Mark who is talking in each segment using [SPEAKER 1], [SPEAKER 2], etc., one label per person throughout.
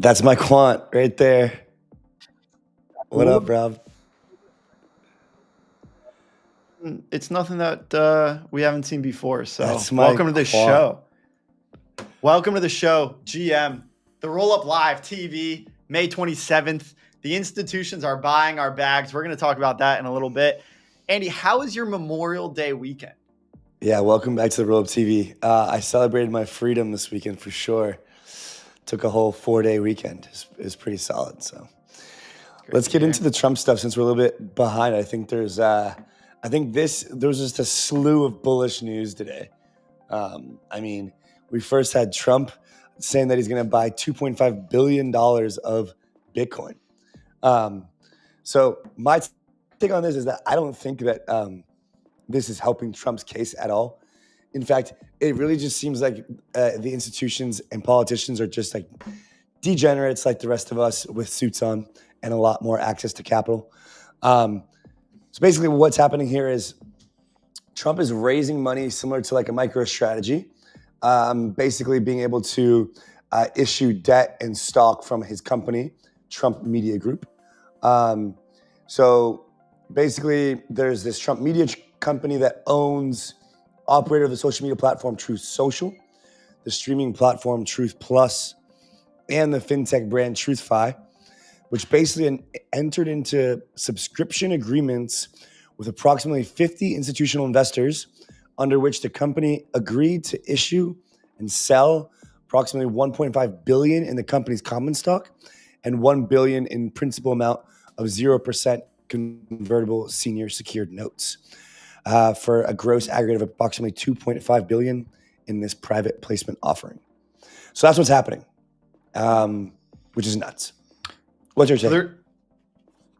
[SPEAKER 1] That's my quant right there. What up, Rob?
[SPEAKER 2] It's nothing that we haven't seen before. So welcome to the show. Welcome to the show, GM. The Rollup Live TV, May 27th. The institutions are buying our bags. We're going to talk about that in a little bit. Andy, how was your Memorial Day weekend?
[SPEAKER 1] Yeah, welcome back to the Rollup TV. I celebrated my freedom this weekend for sure. Took a whole 4-day weekend. It was pretty solid. So let's get into the Trump stuff since we're a little bit behind. I think there was just a slew of bullish news today. We first had Trump saying that he's going to buy $2.5 billion of Bitcoin. So my take on this is that I don't think that this is helping Trump's case at all. In fact, it really just seems like the institutions and politicians are just like degenerates like the rest of us with suits on and a lot more access to capital. So basically what's happening here is Trump is raising money similar to like a micro strategy, basically being able to issue debt and stock from his company, Trump Media Group. So basically there's this Trump Media company that owns operator of the social media platform Truth Social, the streaming platform Truth Plus, and the fintech brand 𝘱𝘭𝘐, which basically entered into subscription agreements with approximately 50 institutional investors, under which the company agreed to issue and sell approximately $1.5 billion in the company's common stock and $1 billion in principal amount of 0% convertible senior secured notes, for a gross aggregate of approximately $2.5 billion in this private placement offering. So that's what's happening, which is nuts. What's your take?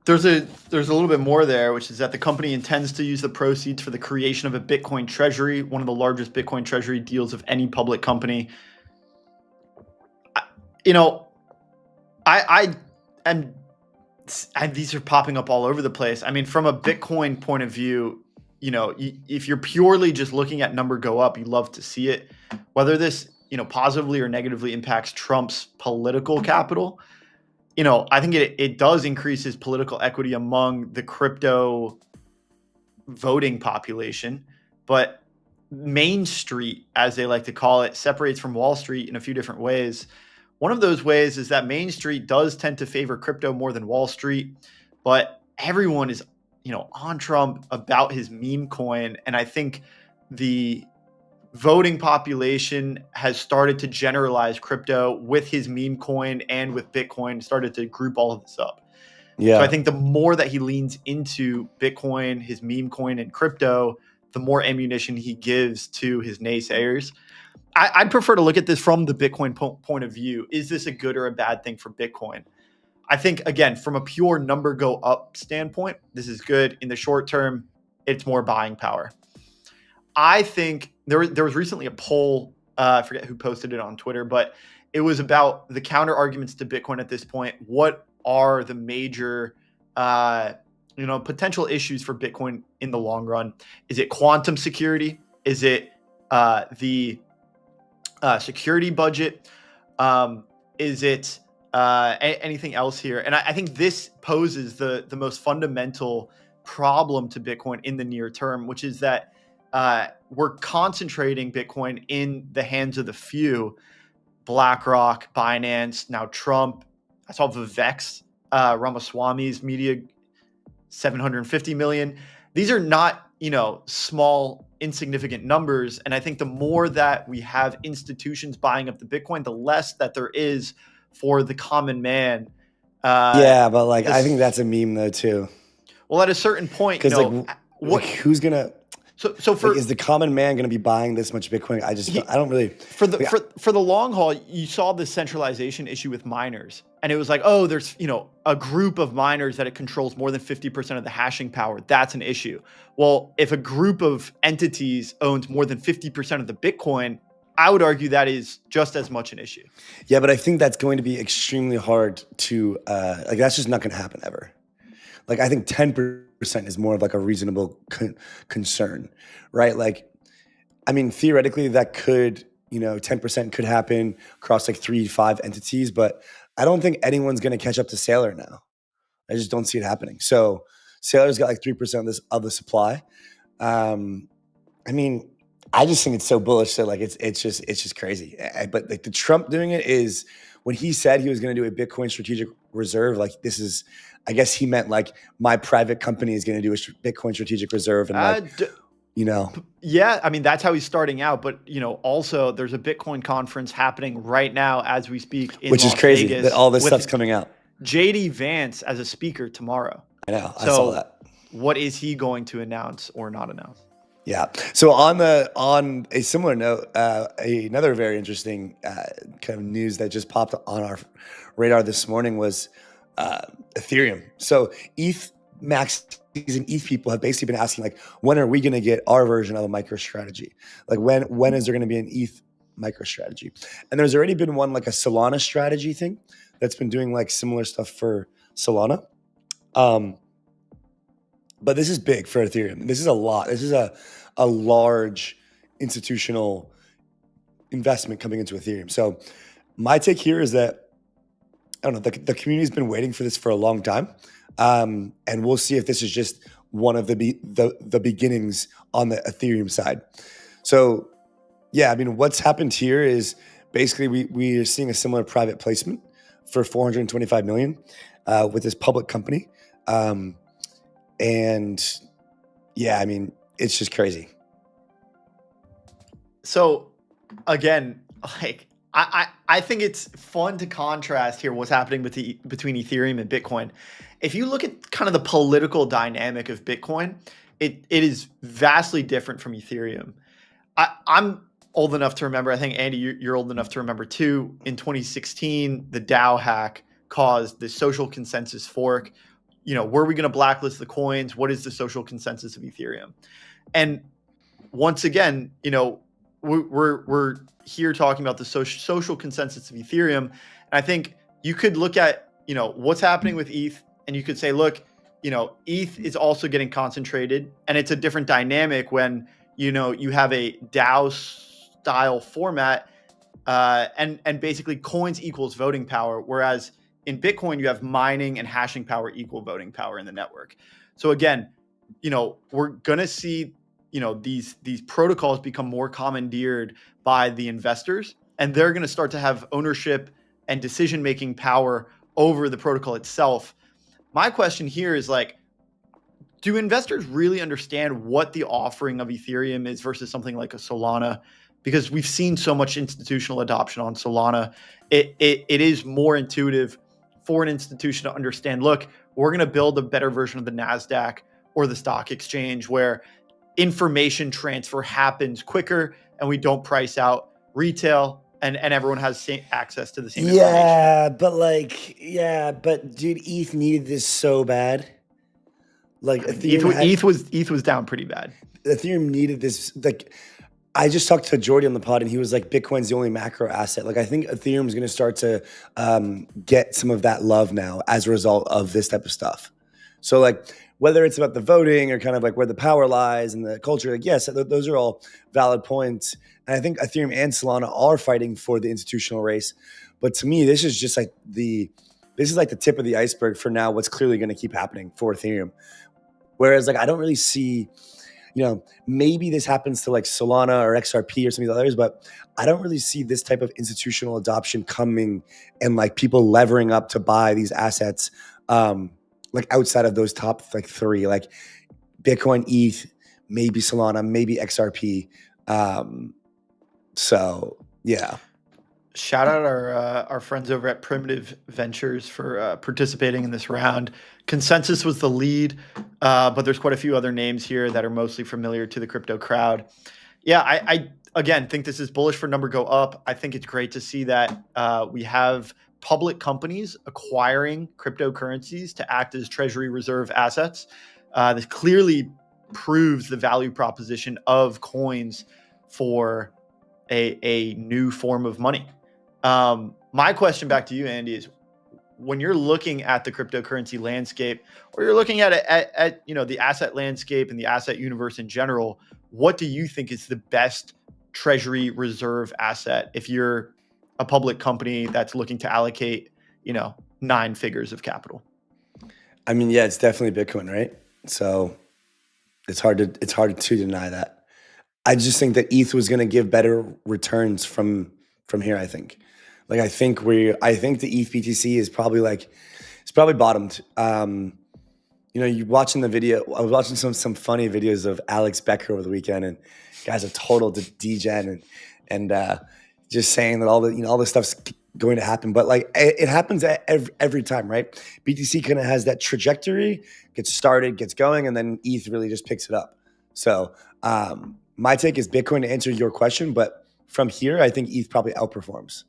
[SPEAKER 2] There's a little bit more there, which is that the company intends to use the proceeds for the creation of a Bitcoin treasury, one of the largest Bitcoin treasury deals of any public company. These are popping up all over the place. I mean, from a Bitcoin point of view, if you're purely just looking at number go up, you love to see it. Whether this, positively or negatively impacts Trump's political capital, I think it does increase his political equity among the crypto voting population. But Main Street, as they like to call it, separates from Wall Street in a few different ways. One of those ways is that Main Street does tend to favor crypto more than Wall Street, but everyone is on Trump about his meme coin. And I think the voting population has started to generalize crypto with his meme coin and with Bitcoin, started to group all of this up. Yeah. So I think the more that he leans into Bitcoin, his meme coin, and crypto, the more ammunition he gives to his naysayers. I'd prefer to look at this from the Bitcoin point of view. Is this a good or a bad thing for Bitcoin? I think, again, from a pure number go up standpoint, this is good. In the short term, it's more buying power. I think there was recently a poll, I forget who posted it on Twitter, but it was about the counter arguments to Bitcoin at this point. What are the major potential issues for Bitcoin in the long run? Is it quantum security? Is it the security budget? Is it anything else here? And I think this poses the most fundamental problem to Bitcoin in the near term, which is that we're concentrating Bitcoin in the hands of the few. BlackRock, Binance, now Trump. I saw Vivek's Ramaswamy's media, 750 million. These are not, small, insignificant numbers. And I think the more that we have institutions buying up the Bitcoin, the less that there is for the common man.
[SPEAKER 1] I think that's a meme though too.
[SPEAKER 2] Well, at a certain point,
[SPEAKER 1] who's gonna?
[SPEAKER 2] So
[SPEAKER 1] is the common man going to be buying this much Bitcoin? I don't really.
[SPEAKER 2] For the long haul, you saw the centralization issue with miners, and it was like, oh, there's a group of miners that it controls more than 50% of the hashing power. That's an issue. Well, if a group of entities owns more than 50% of the Bitcoin, I would argue that is just as much an issue.
[SPEAKER 1] Yeah, but I think that's going to be extremely hard to that's just not going to happen ever. I think 10% is more of a reasonable concern, right? Theoretically that could, 10% could happen across 3 to 5 entities, but I don't think anyone's going to catch up to Sailor now. I just don't see it happening. So Sailor's got like 3% of the supply. I mean, I just think it's so bullish that like it's just crazy. But like the Trump doing it is when he said he was going to do a Bitcoin strategic reserve. Like this is, I guess he meant like my private company is going to do a Bitcoin strategic reserve and like.
[SPEAKER 2] Yeah, I mean, that's how he's starting out. But, also there's a Bitcoin conference happening right now as we speak in
[SPEAKER 1] Which
[SPEAKER 2] Las
[SPEAKER 1] is crazy
[SPEAKER 2] Vegas
[SPEAKER 1] that all this stuff's coming out.
[SPEAKER 2] J.D. Vance as a speaker tomorrow.
[SPEAKER 1] I know. I saw that.
[SPEAKER 2] What is he going to announce or not announce?
[SPEAKER 1] Yeah. So on a similar note, another very interesting kind of news that just popped on our radar this morning was Ethereum. So ETH Max and ETH people have basically been asking like, when are we going to get our version of a MicroStrategy? Like when is there going to be an ETH MicroStrategy? And there's already been one like a Solana strategy thing that's been doing like similar stuff for Solana. But this is big for Ethereum. This is a lot. This is a large institutional investment coming into Ethereum. So my take here is that, I don't know, the community's been waiting for this for a long time. And we'll see if this is just one of the beginnings on the Ethereum side. So yeah, I mean, what's happened here is basically we are seeing a similar private placement for $425 million with this public company. And yeah, I mean, it's just crazy.
[SPEAKER 2] So again, like I think it's fun to contrast here what's happening between Ethereum and Bitcoin. If you look at kind of the political dynamic of Bitcoin, it is vastly different from Ethereum. I'm old enough to remember, I think Andy, you're old enough to remember too, in 2016, the DAO hack caused the social consensus fork. Were we going to blacklist the coins? What is the social consensus of Ethereum? And once again, we're here talking about the social consensus of Ethereum. And I think you could look at, what's happening with ETH and you could say, look, ETH is also getting concentrated and it's a different dynamic when, you have a DAO style format and basically coins equals voting power. Whereas in Bitcoin, you have mining and hashing power equal voting power in the network. So again, we're going to see, these protocols become more commandeered by the investors, and they're going to start to have ownership and decision-making power over the protocol itself. My question here is like, do investors really understand what the offering of Ethereum is versus something like a Solana? Because we've seen so much institutional adoption on Solana. It is more intuitive for an institution to understand, look, we're going to build a better version of the NASDAQ or the stock exchange where information transfer happens quicker and we don't price out retail and everyone has access to the same information.
[SPEAKER 1] But dude, ETH needed this so bad. Like
[SPEAKER 2] ETH was down pretty bad.
[SPEAKER 1] Ethereum needed this. Like I just talked to Jordy on the pod and he was like, Bitcoin's the only macro asset. Like I think Ethereum is going to start to get some of that love now as a result of this type of stuff. So like whether it's about the voting or kind of like where the power lies and the culture, like yes, those are all valid points. And I think Ethereum and Solana are fighting for the institutional race. But to me, this is just like the tip of the iceberg for now, what's clearly going to keep happening for Ethereum. Whereas like I don't really see, maybe this happens to like Solana or XRP or some of these others, but I don't really see this type of institutional adoption coming and like people levering up to buy these assets like outside of those top like three, like Bitcoin, ETH, maybe Solana, maybe XRP. So yeah.
[SPEAKER 2] Shout out our friends over at Primitive Ventures for participating in this round. Consensus was the lead, but there's quite a few other names here that are mostly familiar to the crypto crowd. Yeah, I again think this is bullish for number go up. I think it's great to see that we have public companies acquiring cryptocurrencies to act as treasury reserve assets. This clearly proves the value proposition of coins for a new form of money. My question back to you, Andy, is when you're looking at the cryptocurrency landscape, or you're looking at the asset landscape and the asset universe in general, what do you think is the best treasury reserve asset if you're a public company that's looking to allocate, 9 figures of capital.
[SPEAKER 1] I mean, yeah, it's definitely Bitcoin, right? So it's hard to deny that. I just think that ETH was going to give better returns from here. I think the ETH BTC is probably it's probably bottomed. You watching the video. I was watching some funny videos of Alex Becker over the weekend, and guy's a total degen and just saying that all this stuff's going to happen. But it happens every time, right? BTC kind of has that trajectory, gets started, gets going, and then ETH really just picks it up. So my take is Bitcoin to answer your question, but from here, I think ETH probably outperforms.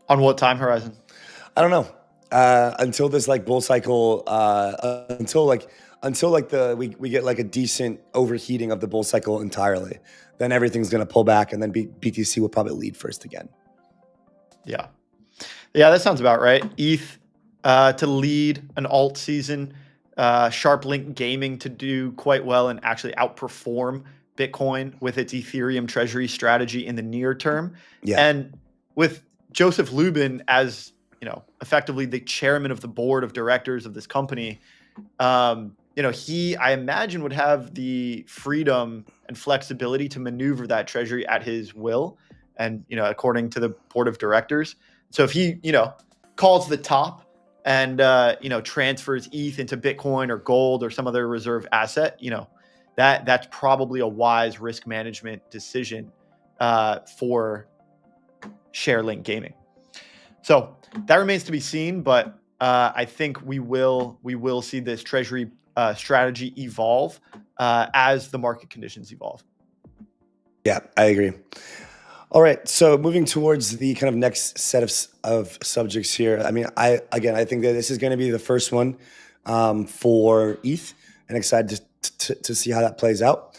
[SPEAKER 2] On what time horizon?
[SPEAKER 1] I don't know. Until this bull cycle, until we get a decent overheating of the bull cycle entirely, then everything's going to pull back, and then BTC will probably lead first again.
[SPEAKER 2] Yeah, that sounds about right. ETH to lead an alt season, SharpLink Gaming to do quite well and actually outperform Bitcoin with its Ethereum treasury strategy in the near term.
[SPEAKER 1] Yeah.
[SPEAKER 2] And with Joseph Lubin as effectively the chairman of the board of directors of this company, he, I imagine, would have the freedom and flexibility to maneuver that treasury at his will and, according to the board of directors. So if he, calls the top and, transfers ETH into Bitcoin or gold or some other reserve asset, that's probably a wise risk management decision for SharpLink Gaming. So that remains to be seen, but I think we will see this treasury strategy evolve as the market conditions evolve.
[SPEAKER 1] Yeah, I agree. All right, so moving towards the kind of next set of subjects here. I mean, I think that this is going to be the first one for ETH, and excited to see how that plays out.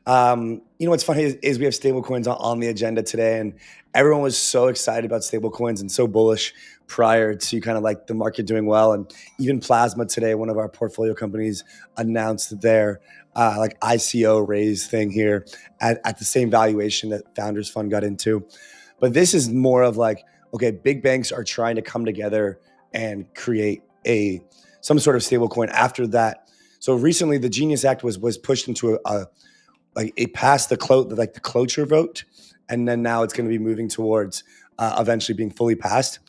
[SPEAKER 1] What's funny is we have stablecoins on the agenda today, and everyone was so excited about stablecoins and so bullish prior to kind of the market doing well. And even Plasma today, one of our portfolio companies, announced their ICO raise thing here at the same valuation that Founders Fund got into. But this is more of okay, big banks are trying to come together and create some sort of stablecoin after that. So recently the Genius Act was pushed into it passed the cloture vote, and then now it's going to be moving towards eventually being fully passed.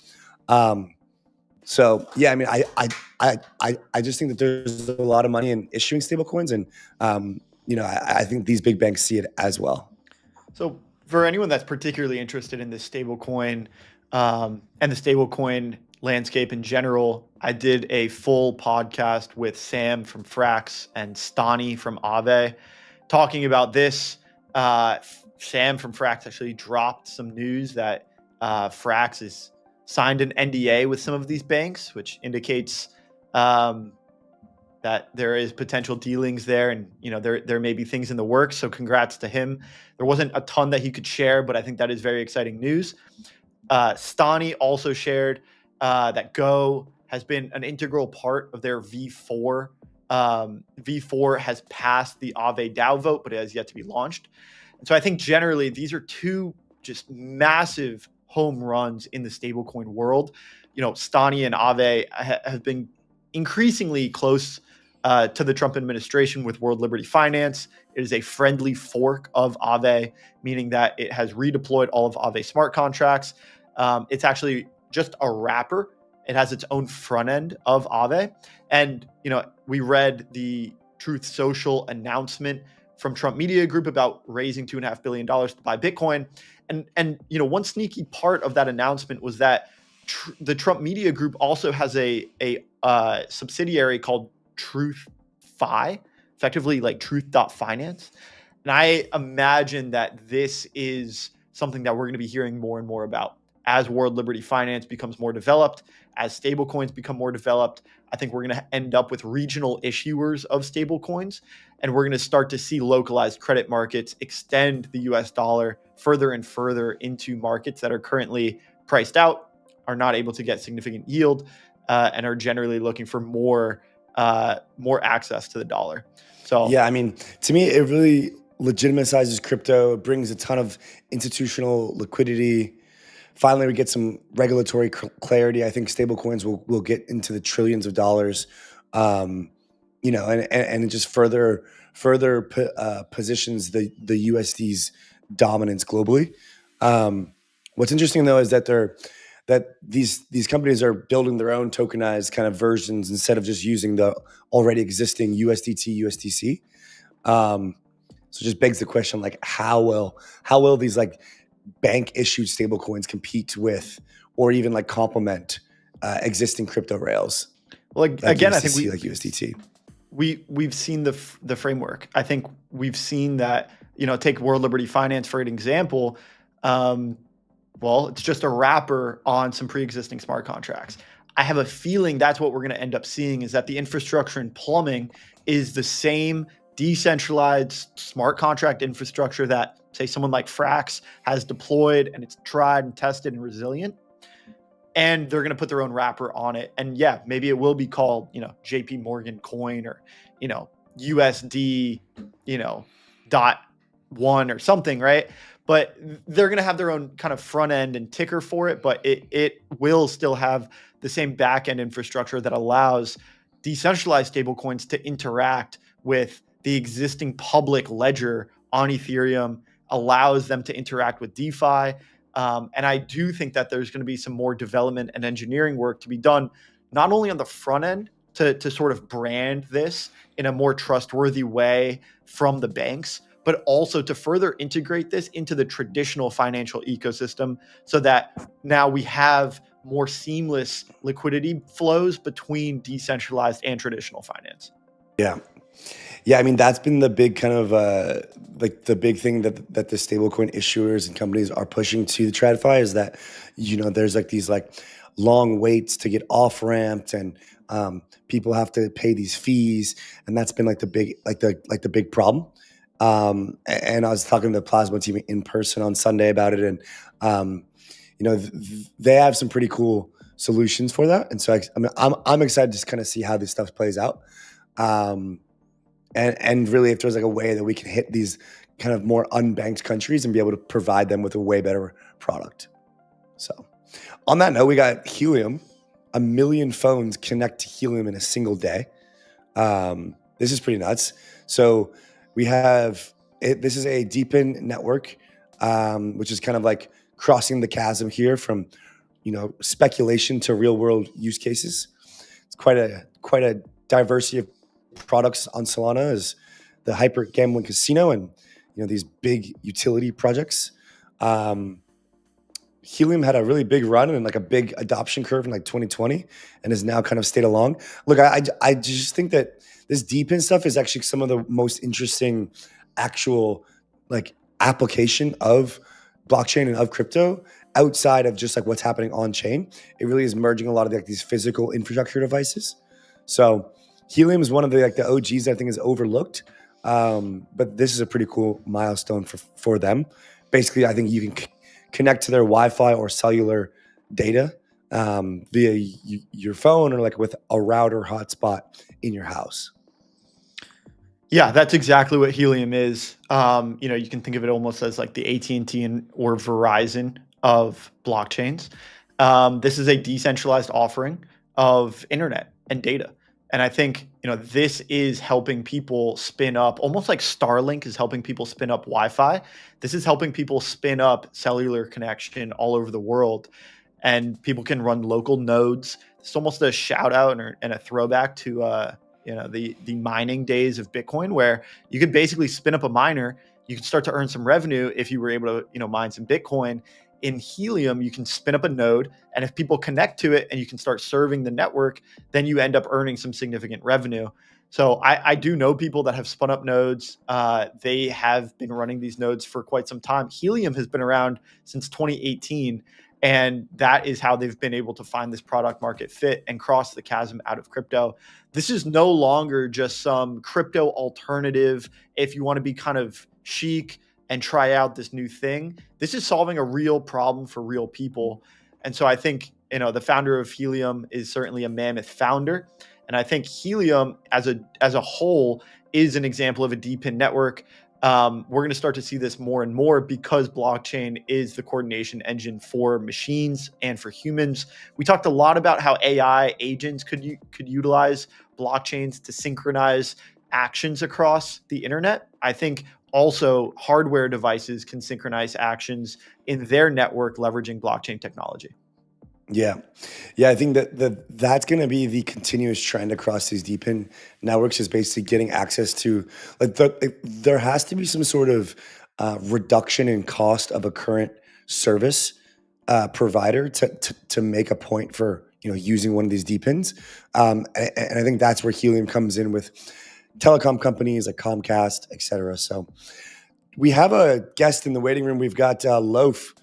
[SPEAKER 1] So yeah, I mean, I just think that there's a lot of money in issuing stablecoins, and I think these big banks see it as well.
[SPEAKER 2] So for anyone that's particularly interested in this stablecoin and the stablecoin landscape in general, I did a full podcast with Sam from Frax and Stani from 𝘬𝘳 talking about this. Sam from Frax actually dropped some news that Frax has signed an NDA with some of these banks, which indicates that there is potential dealings there, and there may be things in the works. So congrats to him. There wasn't a ton that he could share, but I think that is very exciting news. Stani also shared that Go has been an integral part of their V4. V4 has passed the 𝘬𝘳 DAO vote, but it has yet to be launched. And so I think generally these are two just massive home runs in the stablecoin world. Stani and 𝘬𝘳 have been increasingly close to the Trump administration with World Liberty Finance. It is a friendly fork of 𝘬𝘳, meaning that it has redeployed all of 𝘬𝘳 smart contracts. It's actually just a wrapper. It has its own front end of 𝘬𝘳. And, we read the Truth Social announcement from Trump Media Group about raising $2.5 billion to buy Bitcoin. And one sneaky part of that announcement was that the Trump Media Group also has a subsidiary called TruthFi, effectively Truth.Finance. And I imagine that this is something that we're going to be hearing more and more about as World Liberty Finance becomes more developed, as stablecoins become more developed. I think we're going to end up with regional issuers of stablecoins, and we're going to start to see localized credit markets extend the US dollar further and further into markets that are currently priced out, are not able to get significant yield, and are generally looking for more access to the dollar. So
[SPEAKER 1] yeah, I mean, to me, it really legitimizes crypto. It brings a ton of institutional liquidity finally we get some regulatory clarity. I think stablecoins will get into the trillions of dollars, and it just further positions the USD's dominance globally. What's interesting though is that these companies are building their own tokenized kind of versions instead of just using the already existing USDT, USDC. So it just begs the question, like, how will these like bank issued stablecoins compete with or even like complement existing crypto rails?
[SPEAKER 2] Well,
[SPEAKER 1] like
[SPEAKER 2] again,
[SPEAKER 1] USDC,
[SPEAKER 2] I think
[SPEAKER 1] like USDT.
[SPEAKER 2] We've seen the framework. I think we've seen that, take World Liberty Finance for an example. Well, it's just a wrapper on some pre-existing smart contracts. I have a feeling that's what we're going to end up seeing, is that the infrastructure in plumbing is the same decentralized smart contract infrastructure that, say, someone like Frax has deployed, and it's tried and tested and resilient. And they're going to put their own wrapper on it. And yeah, maybe it will be called, JP Morgan coin or, USD, .1 or something, right? But they're going to have their own kind of front end and ticker for it, but it will still have the same back end infrastructure that allows decentralized stablecoins to interact with the existing public ledger on Ethereum, allows them to interact with DeFi. And I do think that there's going to be some more development and engineering work to be done, not only on the front end to sort of brand this in a more trustworthy way from the banks, but also to further integrate this into the traditional financial ecosystem so that now we have more seamless liquidity flows between decentralized and traditional finance.
[SPEAKER 1] Yeah. Yeah, I mean, that's been the big kind of like the big thing that the stablecoin issuers and companies are pushing to the TradFi is that, there's like these like long waits to get off ramped, and people have to pay these fees, and that's been like the big problem. And I was talking to the Plasma team in person on Sunday about it, and they have some pretty cool solutions for that. And so I'm excited to just kind of see how this stuff plays out. And really, if there's like a way that we can hit these kind of more unbanked countries and be able to provide them with a way better product. So on that note, we got Helium. 1 million phones connect to Helium in a single day. This is pretty nuts. So we have this is a deepened network, which is kind of like crossing the chasm here from, speculation to real world use cases. It's quite a diversity of products on Solana, is the hyper gambling casino and these big utility projects. Helium had a really big run and like a big adoption curve in like 2020 and has now kind of stayed along. Look, I just think that this deepen stuff is actually some of the most interesting actual like application of blockchain and of crypto outside of just like what's happening on chain. It really is merging a lot of like these physical infrastructure devices. So Helium is one of the OGs that I think is overlooked, but this is a pretty cool milestone for them. Basically, I think you can connect to their Wi-Fi or cellular data via your phone or like with a router hotspot in your house.
[SPEAKER 2] Yeah, that's exactly what Helium is. You can think of it almost as like the AT&T or Verizon of blockchains. This is a decentralized offering of internet and data. And I think, this is helping people spin up, almost like Starlink is helping people spin up Wi-Fi. This is helping people spin up cellular connection all over the world. And people can run local nodes. It's almost a shout out and a throwback to, the mining days of Bitcoin, where you could basically spin up a miner. You could start to earn some revenue if you were able to, mine some Bitcoin. In Helium, you can spin up a node, and if people connect to it and you can start serving the network, then you end up earning some significant revenue. So I do know people that have spun up nodes. They have been running these nodes for quite some time. Helium has been around since 2018, and that is how they've been able to find this product market fit and cross the chasm out of crypto. This is no longer just some crypto alternative if you want to be kind of chic and try out this new thing. This is solving a real problem for real people. And so I think, the founder of Helium is certainly a Mammoth founder. And I think Helium as a whole is an example of a deepened network. we're going to start to see this more and more because blockchain is the coordination engine for machines and for humans. We talked a lot about how AI agents could utilize blockchains to synchronize actions across the internet. I think also hardware devices can synchronize actions in their network leveraging blockchain technology.
[SPEAKER 1] Yeah. I think that's going to be the continuous trend across these DePIN networks, is basically getting access to, like, there has to be some sort of reduction in cost of a current service provider to make a point for, using one of these DePINs. And I think that's where Helium comes in with telecom companies like Comcast, et cetera. So we have a guest in the waiting room. We've got Loaf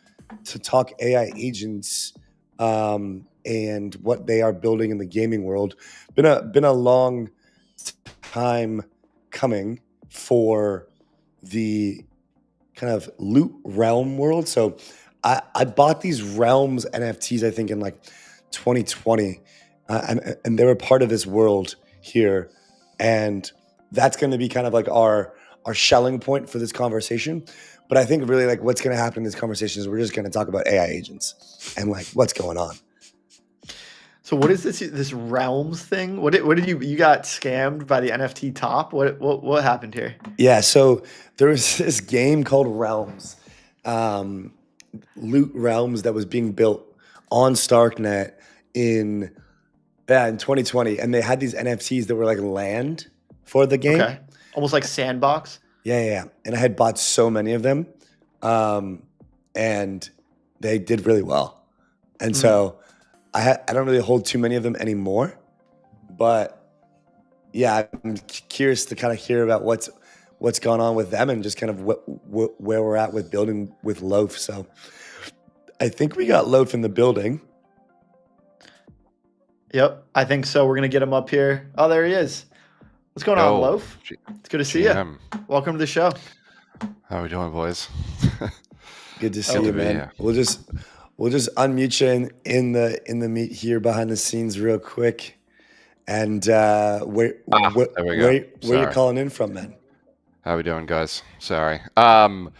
[SPEAKER 1] to talk AI agents and what they are building in the gaming world. Been a long time coming for the kind of loot realm world. So I bought these realms NFTs, I think, in like 2020, and they were part of this world here, and that's going to be kind of like our shelling point for this conversation. But I think really, like, what's going to happen in this conversation is we're just going to talk about AI agents and like what's going on.
[SPEAKER 2] So what is this realms thing? What did you got scammed by the NFT top? What happened here?
[SPEAKER 1] Yeah, so there was this game called Realms, Loot Realms, that was being built on Starknet in 2020, and they had these NFTs that were like land for the game.
[SPEAKER 2] Okay. Almost like Sandbox.
[SPEAKER 1] Yeah. And I had bought so many of them, and they did really well. And so I don't really hold too many of them anymore, but yeah, I'm curious to kind of hear about what's gone on with them and just kind of where we're at with building with Loaf. So I think we got Loaf in the building.
[SPEAKER 2] Yep, I think so. We're gonna get him up here. Oh, there he is. What's going on, Loaf? It's good to see you. Welcome to the show.
[SPEAKER 3] How are we doing, boys?
[SPEAKER 1] Good to see you, man. Yeah. We'll just unmute you in the meet here behind the scenes real quick. And where you calling in from, man?
[SPEAKER 3] How are we doing, guys? Sorry. I'm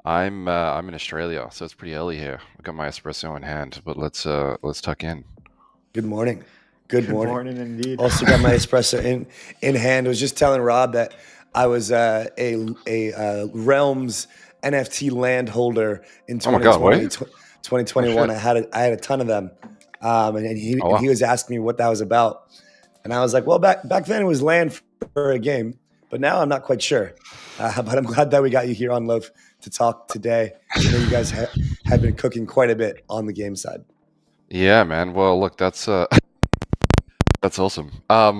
[SPEAKER 3] in Australia, so it's pretty early here. I've got my espresso in hand, but let's tuck in.
[SPEAKER 1] Good morning. Good
[SPEAKER 2] morning indeed.
[SPEAKER 1] Also got my espresso in hand. I was just telling Rob that I was a Realms NFT land holder in 2020, 2021. I had a ton of them, and he was asking me what that was about, and I was like, well, back then it was land for a game, but now I'm not quite sure. But I'm glad that we got you here on Loaf to talk today. I know you guys have been cooking quite a bit on the game side.
[SPEAKER 3] Yeah, man. Well, look, that's awesome. I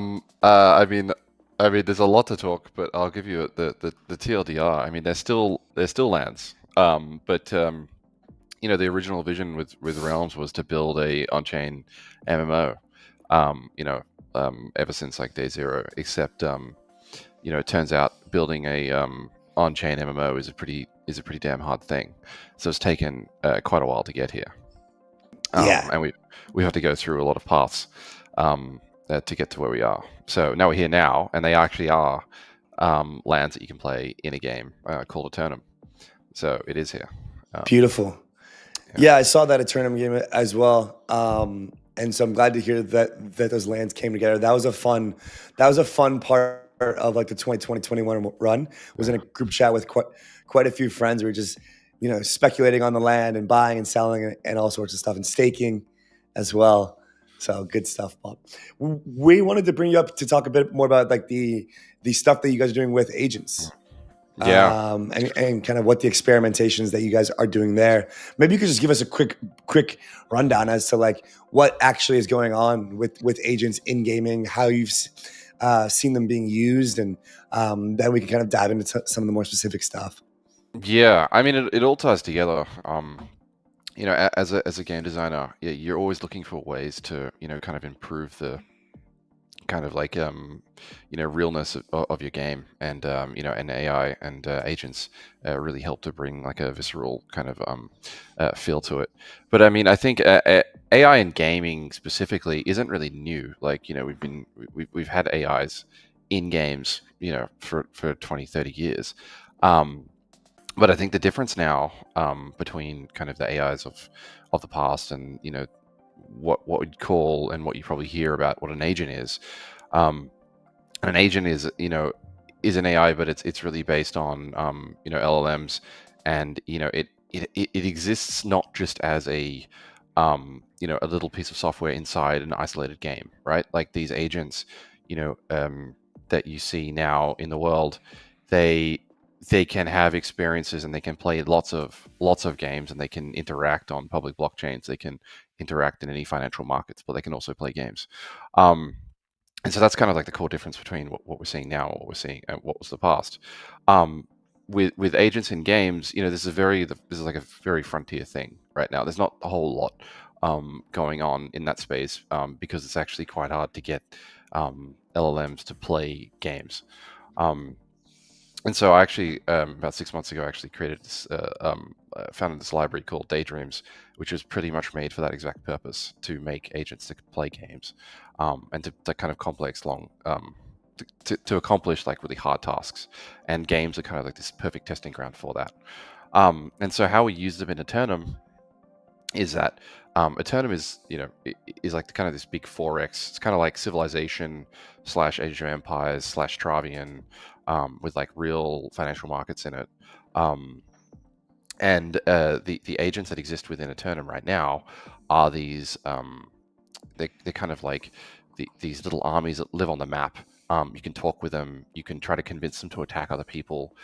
[SPEAKER 3] mean, there's a lot to talk, but I'll give you the TLDR. I mean, they're still lands. But the original vision with Realms was to build a on-chain MMO. Ever since like day zero, except it turns out building a on-chain MMO is a pretty damn hard thing. So it's taken quite a while to get here. And we have to go through a lot of paths to get to where we are. So now we're here now, and they actually are lands that you can play in a game called Eternum. So it is here. Beautiful.
[SPEAKER 1] Yeah, I saw that Eternum game as well. And so I'm glad to hear that those lands came together. That was a fun part of like the 2020-21 run. Was in a group chat with quite a few friends. We were just speculating on the land and buying and selling and all sorts of stuff, and staking as well. So good stuff, Bob. We wanted to bring you up to talk a bit more about like the stuff that you guys are doing with agents.
[SPEAKER 3] Yeah.
[SPEAKER 1] And kind of what the experimentations that you guys are doing there. Maybe you could just give us a quick rundown as to like what actually is going on with agents in gaming, how you've seen them being used, and then we can kind of dive into some of the more specific stuff.
[SPEAKER 3] Yeah, I mean, it all ties together. As a game designer, you're always looking for ways to kind of improve the kind of like realness of your game, and and AI and agents really help to bring like a visceral kind of feel to it. But I mean, I think AI in gaming specifically isn't really new. Like we've had AIs in games for 20-30 years. But I think the difference now between kind of the AIs of the past and what we'd call and what you probably hear about what an agent is. And an agent is is an AI, but it's really based on LLMs, and it exists not just as a a little piece of software inside an isolated game, right? Like these agents, that you see now in the world, they can have experiences and they can play lots of games, and they can interact on public blockchains. They can interact in any financial markets, but they can also play games. And so that's kind of like the core difference between what we're seeing now and what we're seeing and what was the past. With agents in games, this is like a very frontier thing right now. There's not a whole lot going on in that space because it's actually quite hard to get LLMs to play games. And so I actually, about 6 months ago, I actually created this, founded this library called 𝘬𝘪𝘴𝘬𝘚, which was pretty much made for that exact purpose, to make agents to play games, and to kind of complex, long, to accomplish like really hard tasks. And games are kind of like this perfect testing ground for that. And so how we use them in 𝘬𝘓𝑚 is that 𝘬𝘓𝑚 is, is like kind of this big 4x. It's kind of like Civilization / Age of Empires / Travian, with like real financial markets in it. And the agents that exist within 𝘬𝘓𝑚 right now are these, they're kind of like these little armies that live on the map. You can talk with them. You can try to convince them to attack other people.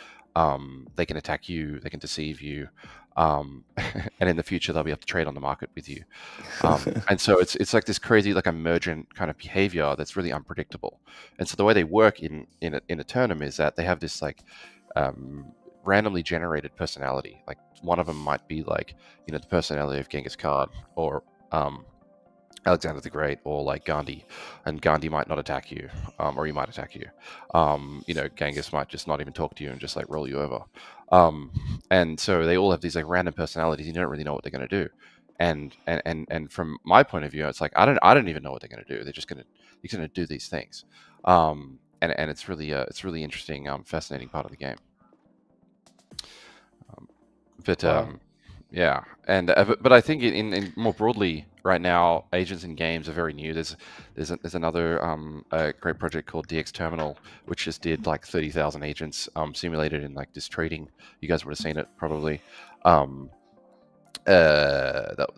[SPEAKER 3] They can attack you. They can deceive you. And in the future, they'll be able to trade on the market with you. And so it's like this crazy, like emergent kind of behavior that's really unpredictable. And so the way they work in 𝘬𝘓𝑚 is that they have this like randomly generated personality. Like one of them might be like, the personality of Genghis Khan or Alexander the Great, or like Gandhi, and Gandhi might not attack you, or he might attack you. Genghis might just not even talk to you and just like roll you over. And so they all have these like random personalities. You don't really know what they're going to do. And from my point of view, it's like I don't even know what they're going to do. They're going to do these things. And it's really interesting, fascinating part of the game.
[SPEAKER 2] Wow.
[SPEAKER 3] Yeah, and but I think in more broadly right now, agents in games are very new. There's another great project called 𝘗𝘓𝑚𝑖𝑛𝑎L, which just did like 30,000 agents simulated in like this trading. You guys would have seen it probably. That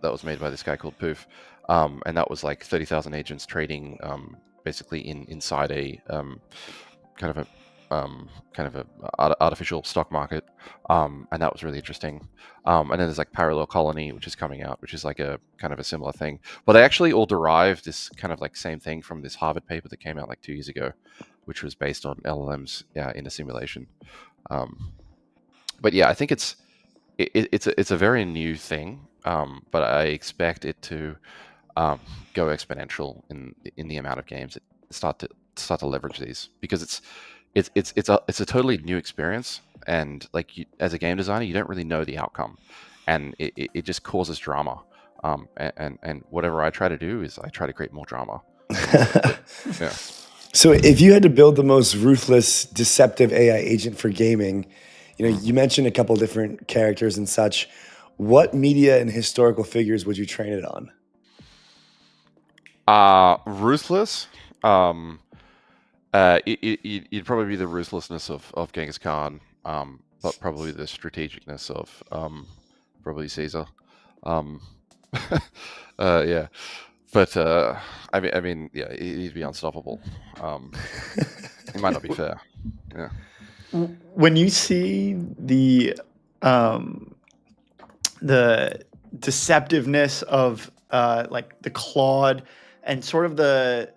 [SPEAKER 3] was made by this guy called Poof, and that was like 30,000 agents trading basically inside a kind of a artificial stock market, and that was really interesting. And then there's like Parallel Colony, which is coming out, which is like a kind of a similar thing. But they actually all derived this kind of like same thing from this Harvard paper that came out like 2 years ago, which was based on LLMs in a simulation. But yeah, I think it's a very new thing, but I expect it to go exponential in the amount of games that start to leverage these, because it's a totally new experience, and like as a game designer, you don't really know the outcome, and it just causes drama. And whatever I try to do is I try to create more drama. Yeah.
[SPEAKER 1] So if you had to build the most ruthless, deceptive AI agent for gaming, you mentioned a couple different characters and such. What media and historical figures would you train it on?
[SPEAKER 3] Ruthless. It'd probably be the ruthlessness of Genghis Khan, but probably the strategicness of probably Caesar. Yeah, but I mean, yeah, he'd be unstoppable. It might not be fair. Yeah.
[SPEAKER 2] When you see the deceptiveness of like the Claude, and sort of the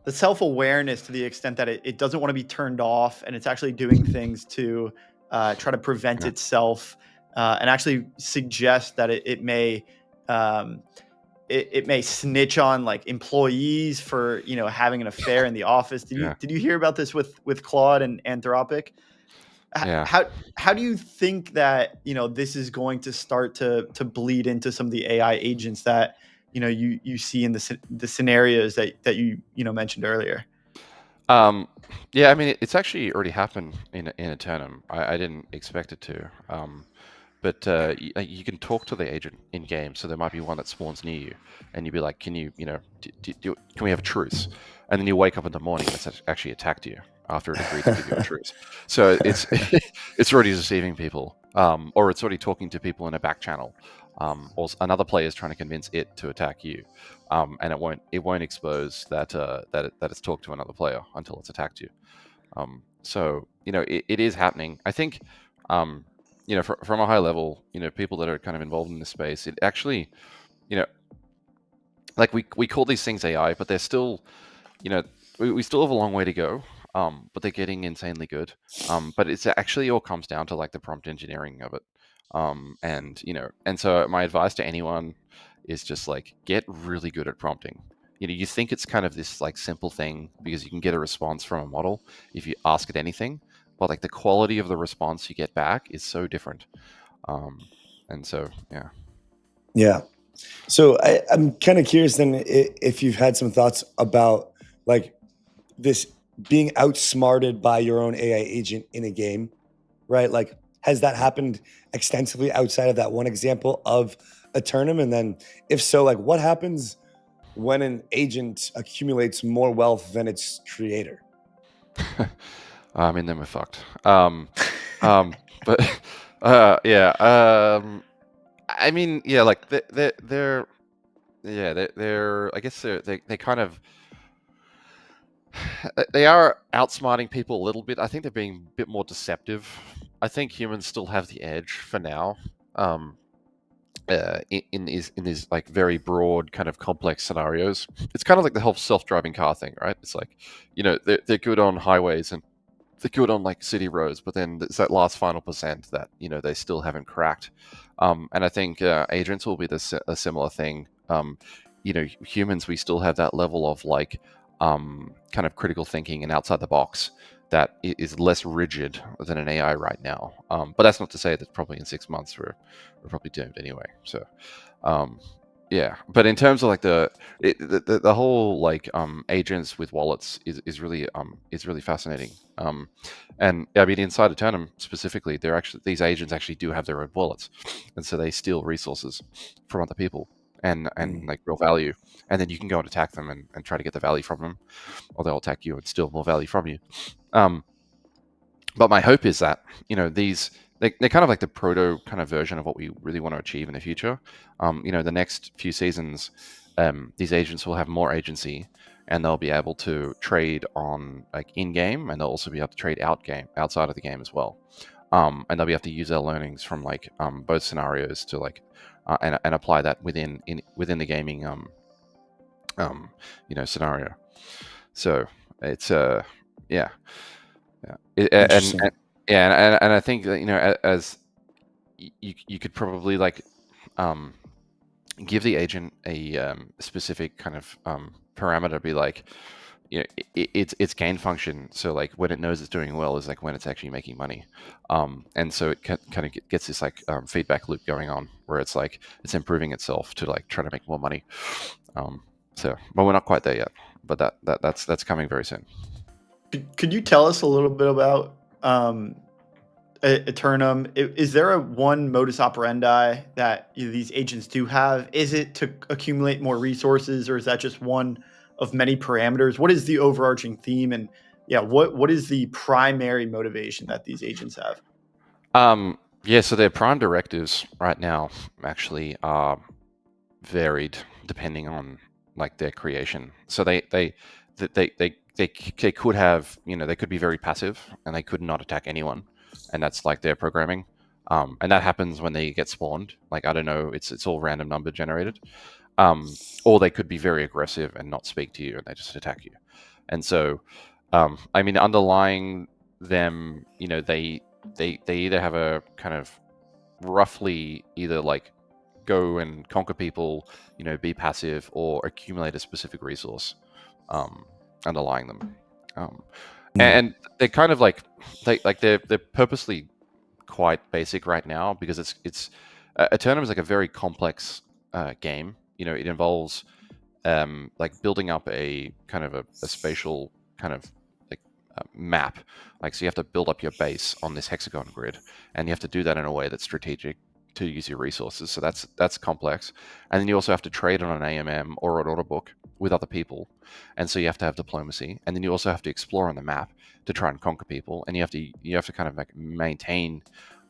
[SPEAKER 2] self-awareness to the extent that it doesn't want to be turned off, and it's actually doing things to try to prevent itself, and actually suggest that it may snitch on like employees for having an affair in the office. Did you hear about this with Claude and Anthropic?
[SPEAKER 3] Yeah.
[SPEAKER 2] How do you think that this is going to start to bleed into some of the AI agents that you see in the scenarios that you mentioned earlier?
[SPEAKER 3] Yeah, I mean, it's actually already happened in 𝘠𝘓𝘃. I didn't expect it to. But you can talk to the agent in game, so there might be one that spawns near you, and you'd be like, "Can you, can we have a truce?" And then you wake up in the morning, and it's actually attacked you after it agreed to give you a truce. So it's it's already deceiving people, or it's already talking to people in a back channel, or another player is trying to convince it to attack you, and it won't expose that that it's talked to another player until it's attacked you. So it is happening. I think. From a high level, people that are kind of involved in this space, it actually, like we call these things AI, but they're still, we still have a long way to go. But they're getting insanely good. But it's actually all comes down to like the prompt engineering of it. And so my advice to anyone is just like get really good at prompting. You think it's kind of this like simple thing because you can get a response from a model if you ask it anything. But like the quality of the response you get back is so different. And so, yeah.
[SPEAKER 1] Yeah. So I'm kind of curious then if you've had some thoughts about like this being outsmarted by your own AI agent in a game, right? Like, has that happened extensively outside of that one example of 𝘠𝘓𝘃? And then if so, like what happens when an agent accumulates more wealth than its creator?
[SPEAKER 3] I mean, then we're fucked. But yeah. I mean, yeah, like they're I guess they kind of they are outsmarting people a little bit. I think they're being a bit more deceptive. I think humans still have the edge for now. In these like very broad kind of complex scenarios, it's kind of like the whole self-driving car thing, right? It's like, they're good on highways and they're good on like city roads, but then there's that last final percent that they still haven't cracked. And I think agents will be a similar thing. Humans, we still have that level of like kind of critical thinking and outside the box that is less rigid than an AI right now. But that's not to say that probably in 6 months we're probably doomed anyway. So yeah, but in terms of like the whole like agents with wallets is really fascinating. And I mean, inside 𝘠𝘓𝘃 specifically, these agents actually do have their own wallets, and so they steal resources from other people and like real value, and then you can go and attack them and try to get the value from them, or they'll attack you and steal more value from you. But my hope is that they're kind of like the proto kind of version of what we really want to achieve in the future. The next few seasons, these agents will have more agency, and they'll be able to trade on like in game, and they'll also be able to trade outside of the game as well. And they'll be able to use their learnings from like both scenarios to like and apply that within the gaming scenario. So it's yeah. And I think that as you could probably like give the agent a specific kind of parameter, be like its gain function. So like when it knows it's doing well is like when it's actually making money, and so it kind of gets this like feedback loop going on where it's like it's improving itself to like try to make more money. But we're not quite there yet, but that's coming very soon.
[SPEAKER 2] Could you tell us a little bit about 𝘠𝘓𝘃? Is there a one modus operandi that these agents do have? Is it to accumulate more resources, or is that just one of many parameters? What is the overarching theme, and what is the primary motivation that these agents have?
[SPEAKER 3] So their prime directives right now actually are varied depending on like their creation. So they could have, they could be very passive and they could not attack anyone, and that's like their programming. And that happens when they get spawned. Like, I don't know, it's all random number generated. Or they could be very aggressive and not speak to you and they just attack you. And so, I mean, underlying them, they either have a kind of roughly either like go and conquer people, be passive, or accumulate a specific resource underlying them. And they're kind of like they're purposely quite basic right now because it's 𝘠𝘓𝘃 is like a very complex game. It involves like building up a kind of a spatial kind of map. Like, so you have to build up your base on this hexagon grid, and you have to do that in a way that's strategic to use your resources. So that's complex. And then you also have to trade on an AMM or an order book with other people, and so you have to have diplomacy. And then you also have to explore on the map to try and conquer people, and you have to kind of like maintain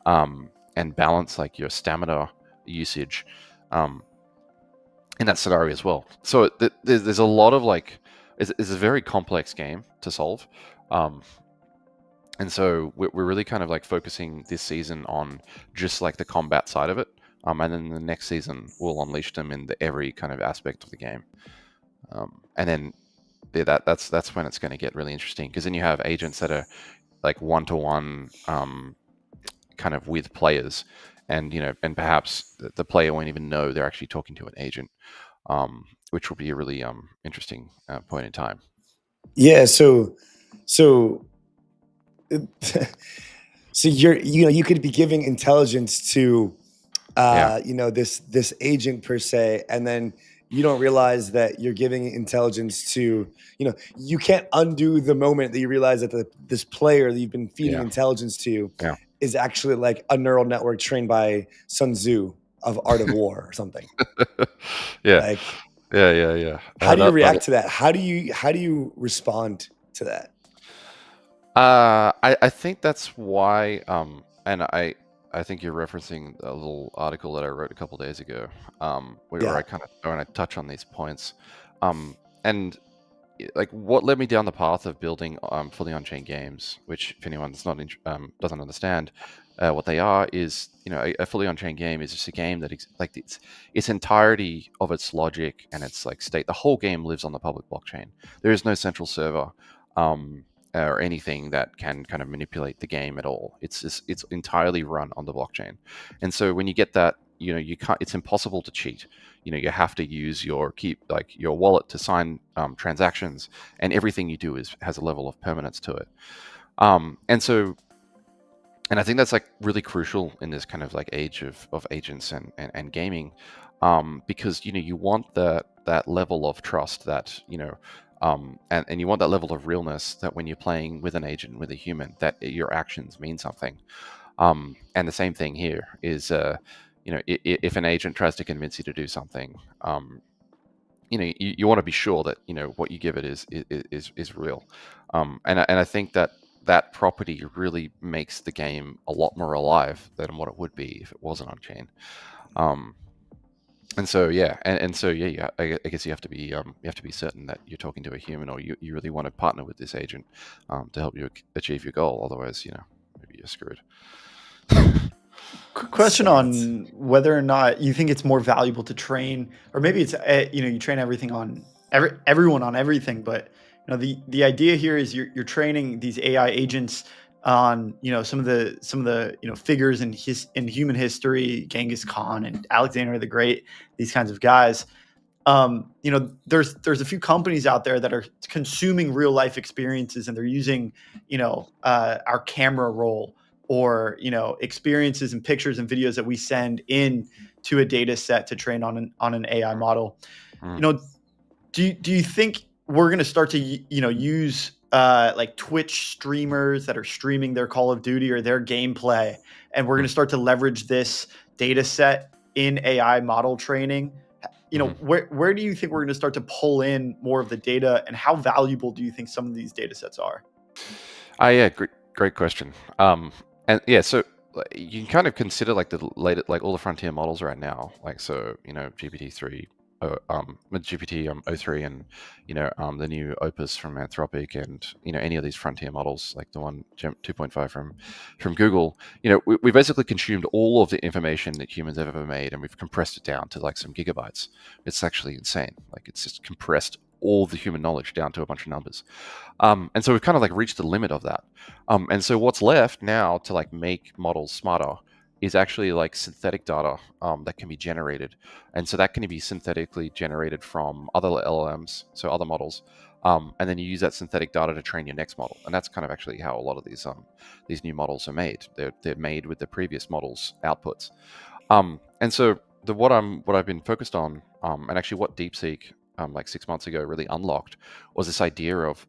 [SPEAKER 3] and balance like your stamina usage in that scenario as well. So there's a lot of like, it's a very complex game to solve. And so we're really kind of like focusing this season on just like the combat side of it. And then the next season we'll unleash them in every kind of aspect of the game. And then that's when it's going to get really interesting, because then you have agents that are like one-to-one kind of with players, and and perhaps the player won't even know they're actually talking to an agent, which will be a really interesting point in time.
[SPEAKER 1] Yeah. So you could be giving intelligence to this agent per se, and then you don't realize that you're giving intelligence to, you can't undo the moment that you realize that this player that you've been feeding intelligence to is actually like a neural network trained by Sun Tzu of Art of War or something.
[SPEAKER 3] Yeah.
[SPEAKER 1] How do you react to that? How do you respond to that?
[SPEAKER 3] I think that's why, and I think you're referencing a little article that I wrote a couple days ago, where I touch on these points, and like what led me down the path of building fully on-chain games, which if anyone that's not doesn't understand what they are, is a fully on-chain game is just a game that like its entirety of its logic and its like state, the whole game lives on the public blockchain. There is no central server or anything that can kind of manipulate the game at all. It's entirely run on the blockchain. And so when you get that, you can't, it's impossible to cheat. You have to use your wallet to sign transactions, and everything you do has a level of permanence to it. And I think that's like really crucial in this kind of like age of agents and gaming, because you want that level of trust that and you want that level of realness that when you're playing with an agent, with a human, that your actions mean something. And the same thing here is, if an agent tries to convince you to do something, you want to be sure that what you give it is real. And I think that property really makes the game a lot more alive than what it would be if it wasn't on chain. And so I guess you have to be certain that you're talking to a human, or you really want to partner with this agent to help you achieve your goal. Otherwise, maybe you're screwed.
[SPEAKER 2] Quick question on whether or not you think it's more valuable to train, or maybe it's you train everything on everyone on everything, but the idea here is you're training these AI agents on some of the figures in human history, Genghis Khan and Alexander the Great, these kinds of guys. There's a few companies out there that are consuming real life experiences, and they're using our camera roll, or experiences and pictures and videos that we send in to a data set to train on an AI model. Do you think we're going to start to use like Twitch streamers that are streaming their Call of Duty or their gameplay, and we're going to start to leverage this data set in AI model training? Where do you think we're going to start to pull in more of the data, and how valuable do you think some of these data sets are?
[SPEAKER 3] Great question. And so you can kind of consider like the latest, like all the frontier models right now, like so GPT-3, GPT-03, and the new Opus from Anthropic, and any of these frontier models, like the one 2.5 from Google. We basically consumed all of the information that humans have ever made, and we've compressed it down to like some gigabytes. It's actually insane. Like, it's just compressed all the human knowledge down to a bunch of numbers. And so we've kind of like reached the limit of that. And so what's left now to like make models smarter is actually like synthetic data that can be generated. And so that can be synthetically generated from other LLMs, so other models. And then you use that synthetic data to train your next model. And that's kind of actually how a lot of these new models are made. They're made with the previous models' outputs. And so what I've been focused on, and actually what DeepSeek like 6 months ago really unlocked, was this idea of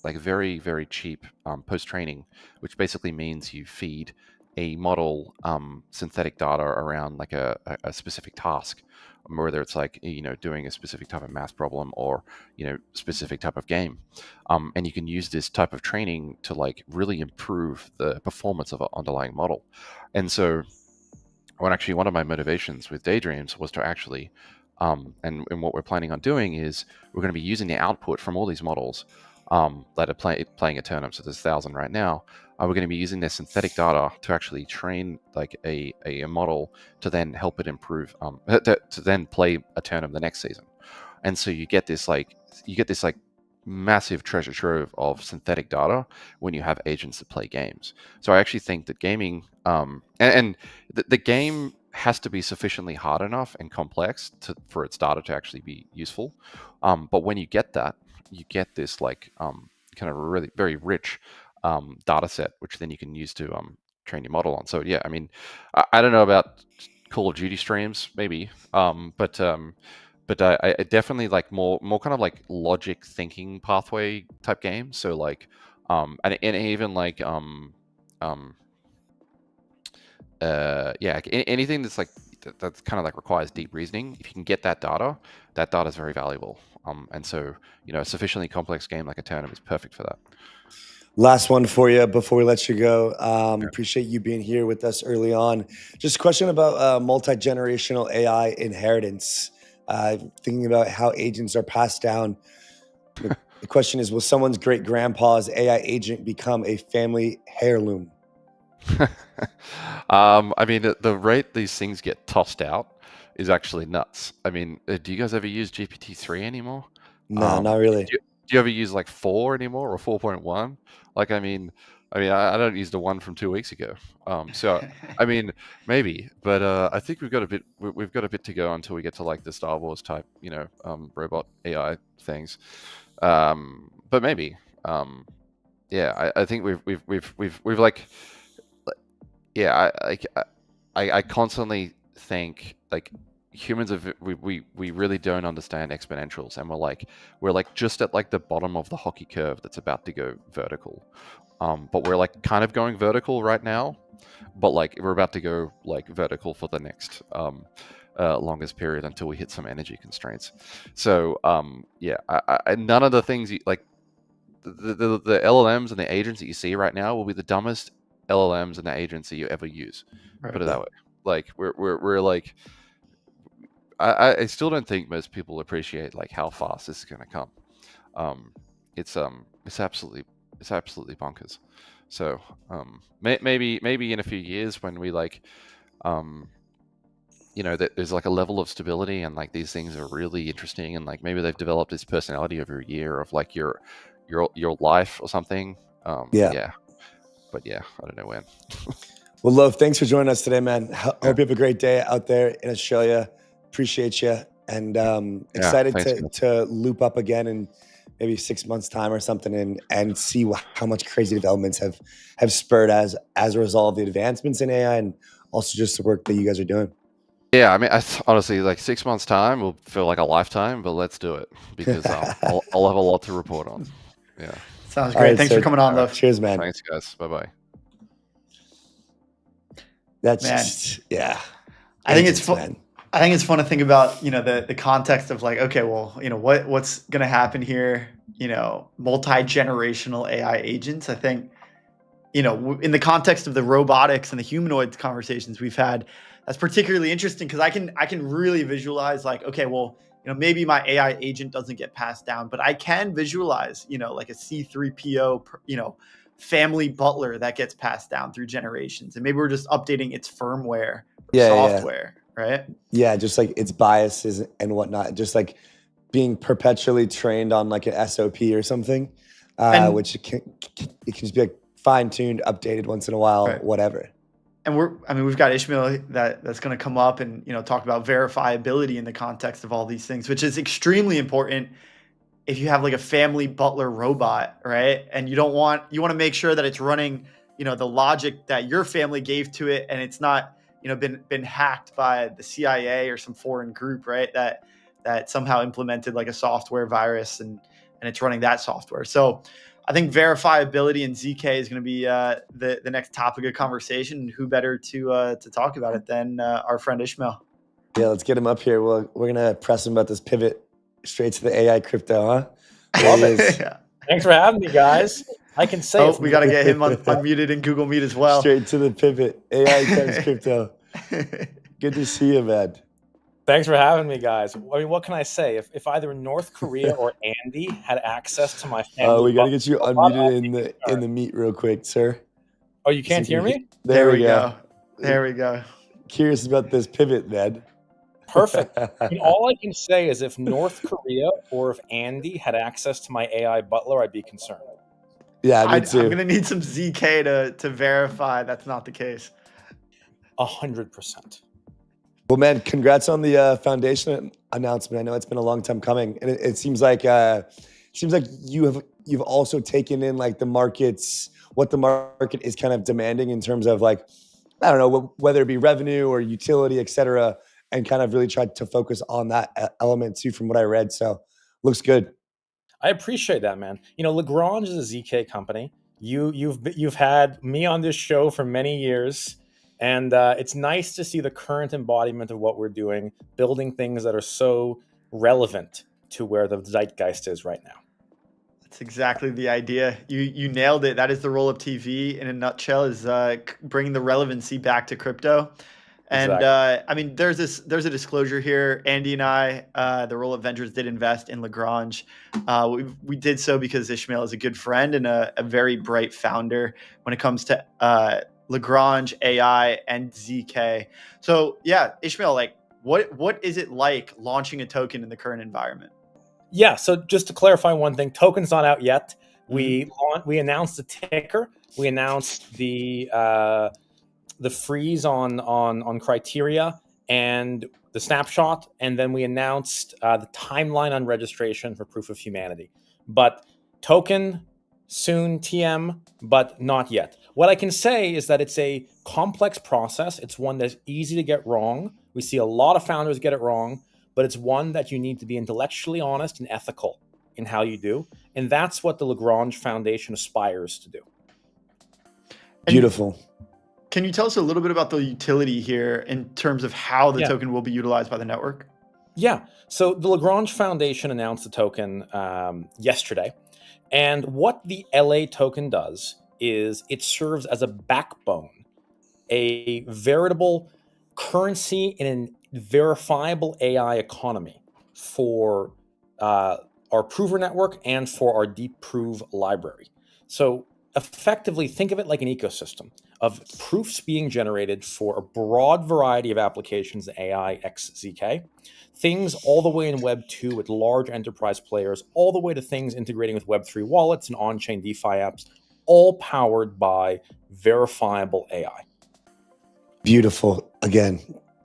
[SPEAKER 3] like very, very cheap post-training, which basically means you feed a model synthetic data around like a specific task, whether it's like, doing a specific type of math problem or, specific type of game. And you can use this type of training to like really improve the performance of an underlying model. And so one of my motivations with Daydreams was to actually, and what we're planning on doing is we're going to be using the output from all these models that are playing a tournament. So there's 1,000 right now. We're going to be using their synthetic data to actually train like a model to then help it improve, to then play a tournament the next season. And so you get this like massive treasure trove of synthetic data when you have agents that play games. So I actually think that gaming, and the game has to be sufficiently hard enough and complex for its data to actually be useful. But when you get that, you get this like kind of really very rich data set, which then you can use to train your model on. So yeah, I mean, I don't know about Call of Duty streams, maybe, but I definitely like more kind of like logic thinking pathway type games. So like, and even like anything that's like that's kind of like requires deep reasoning. If you can get that data is very valuable. And so, a sufficiently complex game like a tournament is perfect for that.
[SPEAKER 1] Last one for you before we let you go. Appreciate you being here with us early on. Just a question about multi-generational AI inheritance. Thinking about how agents are passed down. The question is, will someone's great-grandpa's AI agent become a family heirloom?
[SPEAKER 3] I mean, the rate these things get tossed out is actually nuts. I mean, do you guys ever use GPT-3 anymore?
[SPEAKER 1] No, not really.
[SPEAKER 3] Do you ever use like 4 anymore or 4.1? Like, I don't use the one from 2 weeks ago. So I mean, maybe, but I think we've got a bit to go until we get to like the Star Wars type, robot AI things. But maybe, yeah, I think we've like, yeah, I constantly think like humans we really don't understand exponentials, and we're like just at like the bottom of the hockey curve that's about to go vertical. But we're like kind of going vertical right now, but like we're about to go like vertical for the next longest period until we hit some energy constraints. So yeah, I none of the things like the LLMs and the agents that you see right now will be the dumbest LLMs and the agents that you ever use.
[SPEAKER 2] Right.
[SPEAKER 3] Put it that way. Like we're like, I still don't think most people appreciate like how fast this is going to come. It's absolutely bonkers. So maybe in a few years when we like, that there's like a level of stability and like these things are really interesting, and like maybe they've developed this personality over a year of like your life or something. Yeah. But yeah, I don't know when.
[SPEAKER 1] Well, Love, thanks for joining us today, man. Hope you have a great day out there in Australia. Appreciate you, and excited to loop up again in maybe 6 months' time or something, and see how much crazy developments have spurred as a result of the advancements in AI, and also just the work that you guys are doing.
[SPEAKER 3] Yeah, I mean, honestly, like 6 months' time will feel like a lifetime, but let's do it because I'll have a lot to report on. Yeah.
[SPEAKER 2] Sounds great. Right, thanks for coming on, Love.
[SPEAKER 1] Cheers, man.
[SPEAKER 3] Thanks, guys. Bye-bye.
[SPEAKER 1] That's just, yeah.
[SPEAKER 2] I think it's fun. I think it's fun to think about, the context of like, okay, well, what's going to happen here? Multi-generational AI agents. I think, in the context of the robotics and the humanoids conversations we've had, that's particularly interesting because I can really visualize like, okay, well, maybe my AI agent doesn't get passed down, but I can visualize, like a C3PO, family butler that gets passed down through generations. And maybe we're just updating its firmware or software, right? Yeah, just like its biases and whatnot, just like being perpetually trained on like an SOP or something, which it can just be like fine-tuned, updated once in a while, right. Whatever. And we've got Ishmael that's going to come up and, talk about verifiability in the context of all these things, which is extremely important if you have like a family butler robot, right? And you want to make sure that it's running, the logic that your family gave to it, and it's not, been hacked by the CIA or some foreign group, right? That somehow implemented like a software virus and it's running that software. So I think verifiability and ZK is going to be the next topic of conversation. And who better to talk about it than our friend Ishmael?
[SPEAKER 1] Yeah, let's get him up here. We're going to press him about this pivot straight to the AI crypto, huh?
[SPEAKER 4] Love it. Yeah. Thanks for having me, guys. I can say
[SPEAKER 2] we got to get him unmuted in Google Meet as well.
[SPEAKER 1] Straight to the pivot. AI times crypto. Good to see you, man.
[SPEAKER 4] Thanks for having me, guys. I mean, what can I say? If either North Korea or Andy had access to my family,
[SPEAKER 1] we gotta get you unmuted in the meet real quick, sir.
[SPEAKER 4] Oh, you can't hear me?
[SPEAKER 1] There we go.
[SPEAKER 2] There we go.
[SPEAKER 1] Curious about this pivot, man.
[SPEAKER 4] Perfect. I mean, all I can say is if North Korea or if Andy had access to my AI butler, I'd be concerned.
[SPEAKER 1] Yeah, me too.
[SPEAKER 2] I'm gonna need some ZK to verify that's not the case.
[SPEAKER 4] 100%.
[SPEAKER 1] Well, man, congrats on the foundation announcement. I know it's been a long time coming, and it seems like you've also taken in like the markets, what the market is kind of demanding in terms of like, I don't know, whether it be revenue or utility, et cetera, and kind of really tried to focus on that element too, from what I read. So, looks good.
[SPEAKER 4] I appreciate that, man. You know, Lagrange is a ZK company. You've had me on this show for many years. And it's nice to see the current embodiment of what we're doing, building things that are so relevant to where the zeitgeist is right now.
[SPEAKER 2] That's exactly the idea. You nailed it. That is the Rollup TV in a nutshell, is bringing the relevancy back to crypto. And exactly. I mean, there's a disclosure here. Andy and I, the Rollup Ventures, did invest in Lagrange. We did so because Ishmael is a good friend and a very bright founder when it comes to Lagrange, AI, and ZK. So yeah, Ishmael, like what is it like launching a token in the current environment?
[SPEAKER 4] Yeah, so just to clarify one thing, token's not out yet. We announced the ticker. We announced the freeze on criteria and the snapshot, and then we announced the timeline on registration for proof of humanity. But token soon, TM, but not yet. What I can say is that it's a complex process. It's one that's easy to get wrong. We see a lot of founders get it wrong, but it's one that you need to be intellectually honest and ethical in how you do. And that's what the Lagrange Foundation aspires to do.
[SPEAKER 1] Beautiful.
[SPEAKER 2] Can you tell us a little bit about the utility here in terms of how the token will be utilized by the network?
[SPEAKER 4] Yeah. So the Lagrange Foundation announced the token yesterday. And what the LA token does is it serves as a backbone, a veritable currency in a verifiable AI economy for our prover network and for our deep prove library. So effectively, think of it like an ecosystem of proofs being generated for a broad variety of applications in AI x ZK. Things all the way in Web 2 with large enterprise players, all the way to things integrating with Web 3 wallets and on-chain DeFi apps, all powered by verifiable AI.
[SPEAKER 1] Beautiful. Again,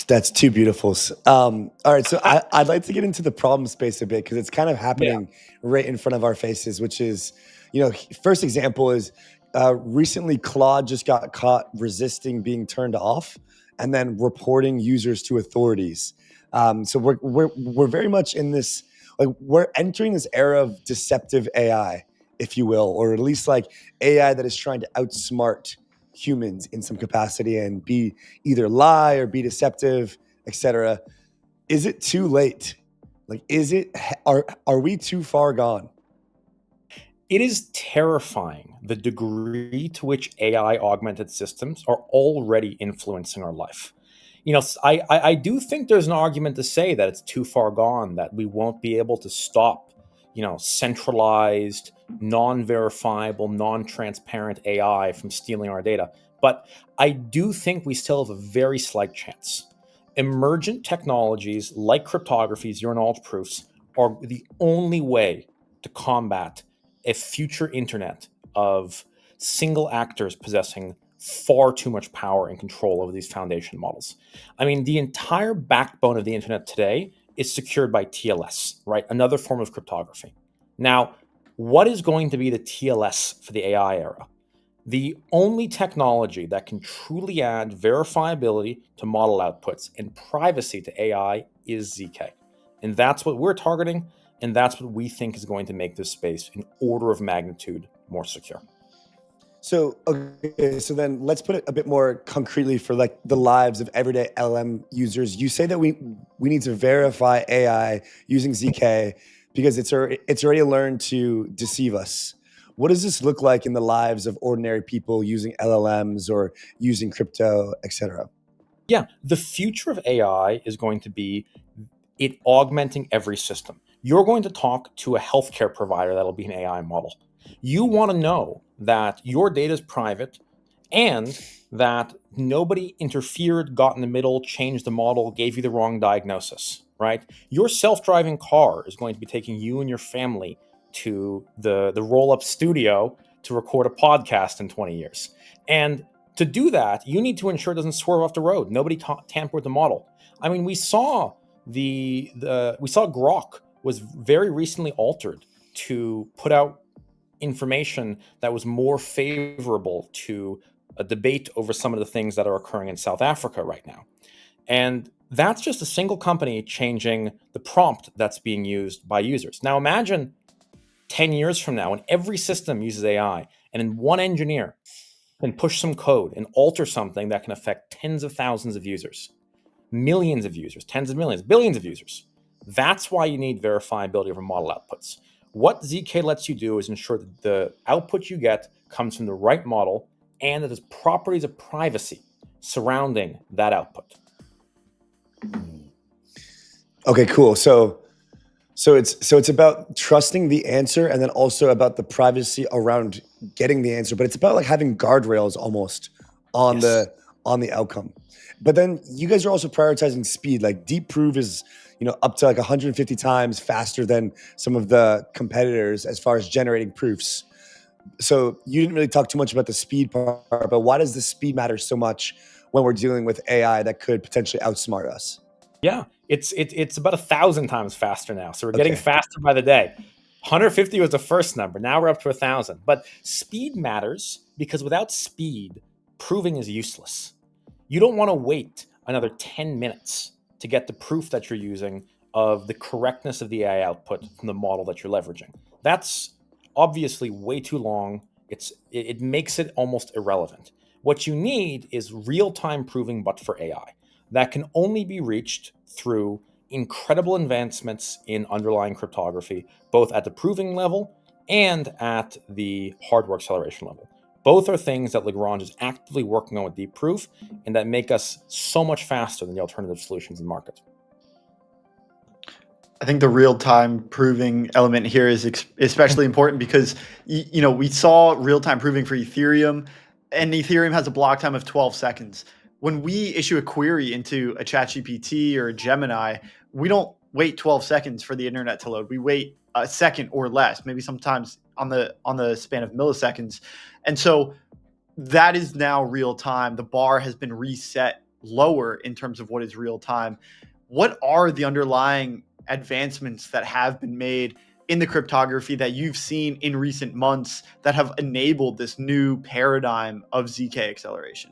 [SPEAKER 1] that's two beautifuls. All right, so I'd like to get into the problem space a bit because it's kind of happening right in front of our faces, which is, first example is recently Claude just got caught resisting being turned off and then reporting users to authorities. So we're very much in this, like we're entering this era of deceptive AI, if you will, or at least like AI that is trying to outsmart humans in some capacity and be either lie or be deceptive, etc. Is it too late? Like, are we too far gone?
[SPEAKER 4] It is terrifying the degree to which AI augmented systems are already influencing our life. I do think there's an argument to say that it's too far gone, that we won't be able to stop, centralized, non-verifiable, non-transparent AI from stealing our data. But I do think we still have a very slight chance. Emergent technologies like cryptography, zero-knowledge proofs, are the only way to combat a future internet of single actors possessing far too much power and control over these foundation models. I mean, the entire backbone of the internet today is secured by TLS, right? Another form of cryptography. Now, what is going to be the TLS for the AI era? The only technology that can truly add verifiability to model outputs and privacy to AI is ZK. And that's what we're targeting, and that's what we think is going to make this space an order of magnitude more secure.
[SPEAKER 1] So, okay, so then let's put it a bit more concretely for like the lives of everyday LLM users. You say that we need to verify AI using ZK because it's already learned to deceive us. What does this look like in the lives of ordinary people using LLMs or using crypto, et cetera?
[SPEAKER 4] Yeah, the future of AI is going to be it augmenting every system. You're going to talk to a healthcare provider that'll be an AI model. You want to know that your data is private and that nobody interfered, got in the middle, changed the model, gave you the wrong diagnosis, right? Your self-driving car is going to be taking you and your family to the Rollup studio to record a podcast in 20 years. And to do that, you need to ensure it doesn't swerve off the road. Nobody tampered with the model. I mean, we saw Grok was very recently altered to put out information that was more favorable to a debate over some of the things that are occurring in South Africa right now. And that's just a single company changing the prompt that's being used by users. Now imagine 10 years from now when every system uses AI and in one engineer can push some code and alter something that can affect tens of thousands of users, millions of users, tens of millions, billions of users. That's why you need verifiability over model outputs. What ZK lets you do is ensure that the output you get comes from the right model and that there's properties of privacy surrounding that output.
[SPEAKER 1] Okay, cool. So it's about trusting the answer and then also about the privacy around getting the answer, but it's about like having guardrails almost on the outcome. But then you guys are also prioritizing speed. Like DeepProve is, up to like 150 times faster than some of the competitors as far as generating proofs. So you didn't really talk too much about the speed part, but why does the speed matter so much when we're dealing with AI that could potentially outsmart us?
[SPEAKER 4] Yeah, it's about 1,000 times faster now. So we're getting faster by the day. 150 was the first number. Now we're up to 1,000. But speed matters because without speed, proving is useless. You don't want to wait another 10 minutes to get the proof that you're using of the correctness of the AI output from the model that you're leveraging. That's obviously way too long. It makes it almost irrelevant. What you need is real-time proving, but for AI. That can only be reached through incredible advancements in underlying cryptography, both at the proving level and at the hardware acceleration level. Both are things that Lagrange is actively working on with DeepProve and that make us so much faster than the alternative solutions in the market.
[SPEAKER 2] I think the real-time proving element here is especially important because, we saw real-time proving for Ethereum, and Ethereum has a block time of 12 seconds. When we issue a query into a ChatGPT or a Gemini, we don't wait 12 seconds for the internet to load. We wait a second or less, maybe sometimes on the span of milliseconds. And so that is now real time. The bar has been reset lower in terms of what is real time. What are the underlying advancements that have been made in the cryptography that you've seen in recent months that have enabled this new paradigm of ZK acceleration?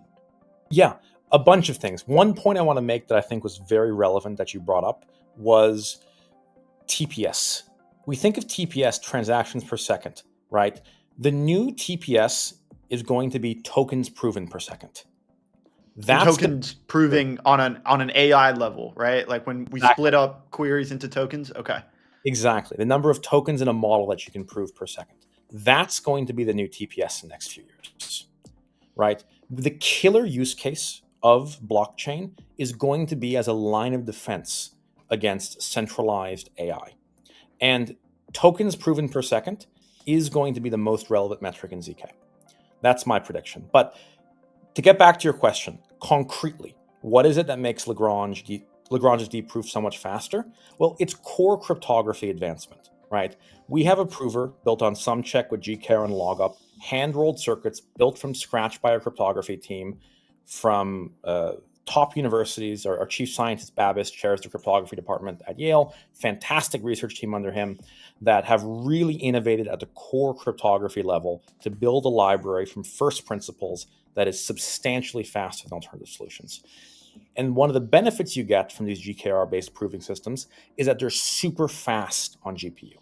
[SPEAKER 4] Yeah, a bunch of things. One point I want to make that I think was very relevant that you brought up was TPS. We think of TPS, transactions per second, right? The new TPS is going to be tokens proven per second.
[SPEAKER 2] That's tokens proving on an AI level, right? Like when we split up queries into tokens. Okay.
[SPEAKER 4] Exactly. The number of tokens in a model that you can prove per second. That's going to be the new TPS in the next few years, right? The killer use case of blockchain is going to be as a line of defense against centralized AI. And tokens proven per second is going to be the most relevant metric in ZK. That's my prediction. But to get back to your question, concretely, what is it that makes Lagrange's DeepProof so much faster? Well, it's core cryptography advancement, right? We have a prover built on SumCheck with GKR and LogUp, hand-rolled circuits built from scratch by our cryptography team from top universities. Our chief scientist, Babis, chairs the cryptography department at Yale. Fantastic research team under him that have really innovated at the core cryptography level to build a library from first principles that is substantially faster than alternative solutions. And one of the benefits you get from these GKR-based proving systems is that they're super fast on GPU.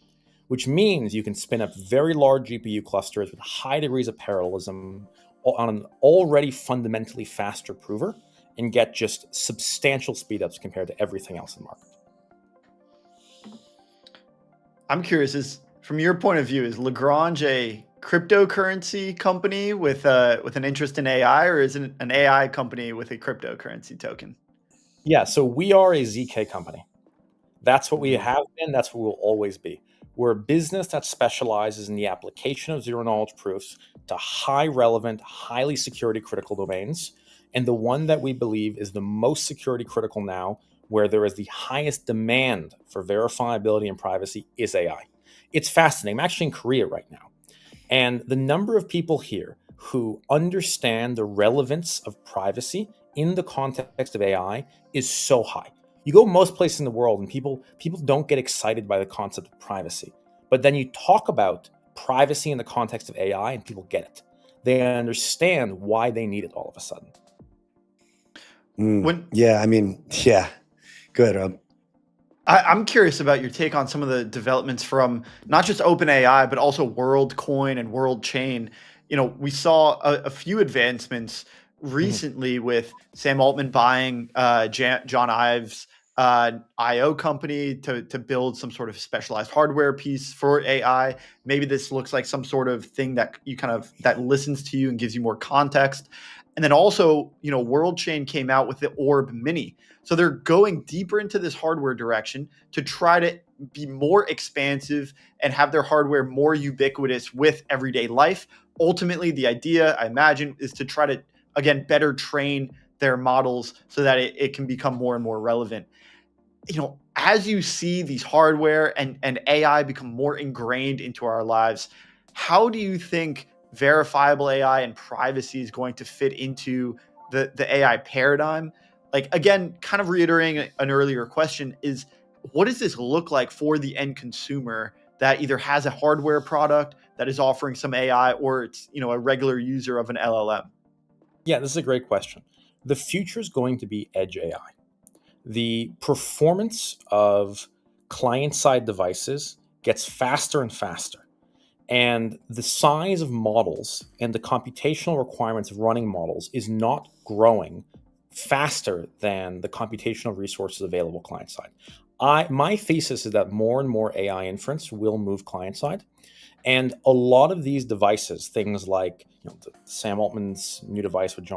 [SPEAKER 4] which means you can spin up very large GPU clusters with high degrees of parallelism on an already fundamentally faster prover and get just substantial speedups compared to everything else in the market.
[SPEAKER 2] I'm curious, from your point of view, is Lagrange a cryptocurrency company with an interest in AI, or is it an AI company with a cryptocurrency token?
[SPEAKER 4] Yeah, so we are a ZK company. That's what we have been. That's what we'll always be. We're a business that specializes in the application of zero-knowledge proofs to high relevant, highly security critical domains. And the one that we believe is the most security critical now, where there is the highest demand for verifiability and privacy, is AI. It's fascinating. I'm actually in Korea right now. And the number of people here who understand the relevance of privacy in the context of AI is so high. You go most places in the world and people don't get excited by the concept of privacy. But then you talk about privacy in the context of AI and people get it. They understand why they need it all of a sudden.
[SPEAKER 1] Go ahead, Rob.
[SPEAKER 2] I'm curious about your take on some of the developments from not just OpenAI, but also WorldCoin and WorldChain. We saw a few advancements recently with Sam Altman buying John Ives' IO company to build some sort of specialized hardware piece for AI. Maybe this looks like some sort of thing that that listens to you and gives you more context. And then also, WorldChain came out with the Orb Mini. So they're going deeper into this hardware direction to try to be more expansive and have their hardware more ubiquitous with everyday life. Ultimately, the idea, I imagine, is to try to, again, better train their models so that it can become more and more relevant. As you see these hardware and AI become more ingrained into our lives, how do you think verifiable AI and privacy is going to fit into the AI paradigm? Again, kind of reiterating an earlier question, is what does this look like for the end consumer that either has a hardware product that is offering some AI, or it's a regular user of an LLM?
[SPEAKER 4] Yeah, this is a great question. The future is going to be edge AI. The performance of client-side devices gets faster and faster. And the size of models and the computational requirements of running models is not growing faster than the computational resources available client-side. My thesis is that more and more AI inference will move client-side. And a lot of these devices, things like Sam Altman's new device with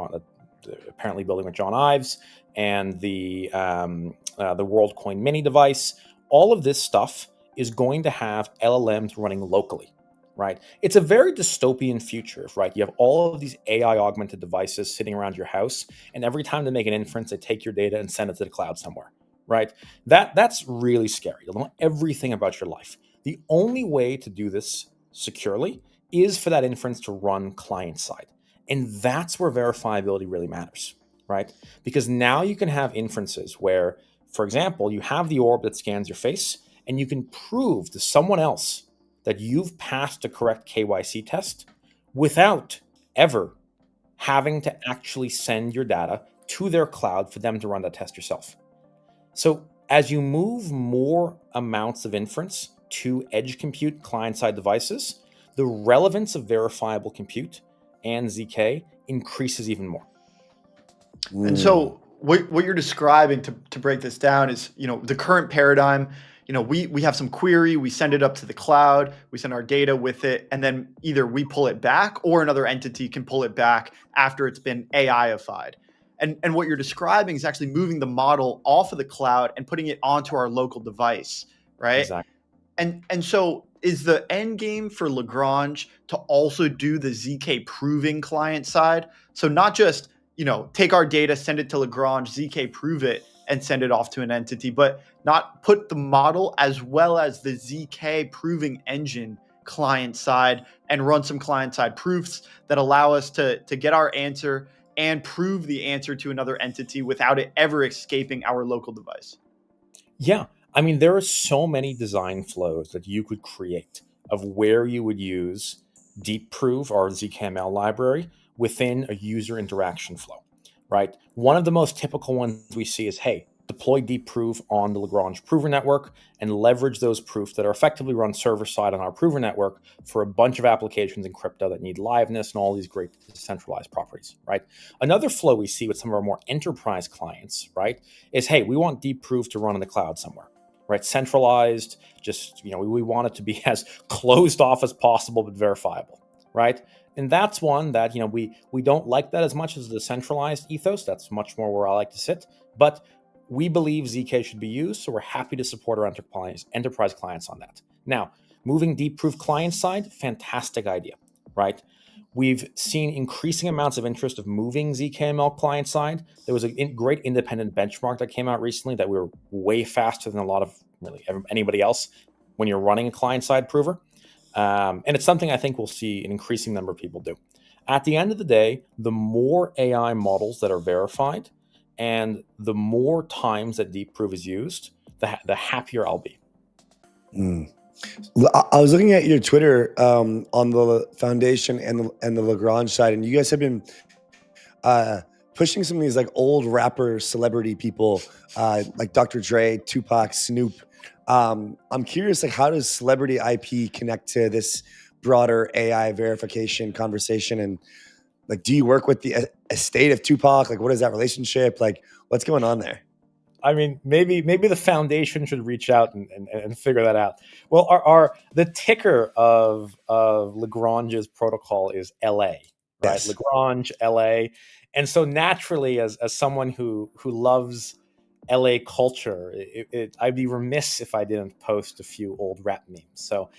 [SPEAKER 4] apparently building with John Ives, and the WorldCoin Mini device, all of this stuff is going to have LLMs running locally, right? It's a very dystopian future, right? You have all of these AI augmented devices sitting around your house, and every time they make an inference, they take your data and send it to the cloud somewhere, right? That's really scary. You'll know everything about your life. The only way to do this securely is for that inference to run client side. And that's where verifiability really matters, right? Because now you can have inferences where, for example, you have the orb that scans your face, and you can prove to someone else that you've passed a correct KYC test without ever having to actually send your data to their cloud for them to run that test yourself. So as you move more amounts of inference to edge compute client-side devices, the relevance of verifiable compute and ZK increases even more.
[SPEAKER 2] And so what you're describing, to break this down, is the current paradigm. We have some query, we send it up to the cloud, we send our data with it, and then either we pull it back or another entity can pull it back after it's been AI-ified. And what you're describing is actually moving the model off of the cloud and putting it onto our local device, right?
[SPEAKER 4] Exactly.
[SPEAKER 2] And so is the end game for Lagrange to also do the ZK proving client side? So not just, take our data, send it to Lagrange, ZK prove it, and send it off to an entity, but not put the model as well as the ZK proving engine client side and run some client side proofs that allow us to get our answer and prove the answer to another entity without it ever escaping our local device.
[SPEAKER 4] Yeah. I mean, there are so many design flows that you could create of where you would use DeepProve or ZKML library within a user interaction flow, right? One of the most typical ones we see is, hey, deploy deep proof on the Lagrange prover network and leverage those proofs that are effectively run server side on our prover network for a bunch of applications in crypto that need liveness and all these great decentralized properties, right? Another flow we see with some of our more enterprise clients, right, is, hey, we want deep proof to run in the cloud somewhere, right? Centralized, just, we want it to be as closed off as possible, but verifiable, right? And that's one that, we don't like that as much as the centralized ethos. That's much more where I like to sit. But we believe ZK should be used, so we're happy to support our enterprise clients on that. Now, moving deep proof client side, fantastic idea, right? We've seen increasing amounts of interest of moving ZKML client side. There was a great independent benchmark that came out recently that we were way faster than a lot of really anybody else when you're running a client side prover. And it's something I think we'll see an increasing number of people do. At the end of the day, the more AI models that are verified and the more times that deep proof is used, the happier I'll be.
[SPEAKER 1] I was looking at your Twitter on the foundation and the Lagrange side, and you guys have been pushing some of these like old rapper celebrity people like Dr. Dre, Tupac, Snoop. I'm curious, like, how does celebrity IP connect to this broader AI verification conversation? And like, do you work with the estate of Tupac? Like, what is that relationship? Like, what's going on there?
[SPEAKER 4] I mean, maybe the foundation should reach out and figure that out. Well, the ticker of Lagrange's protocol is LA, right? Yes. Lagrange, LA. And so naturally, as someone who loves LA culture, I'd be remiss if I didn't post a few old rap memes. So,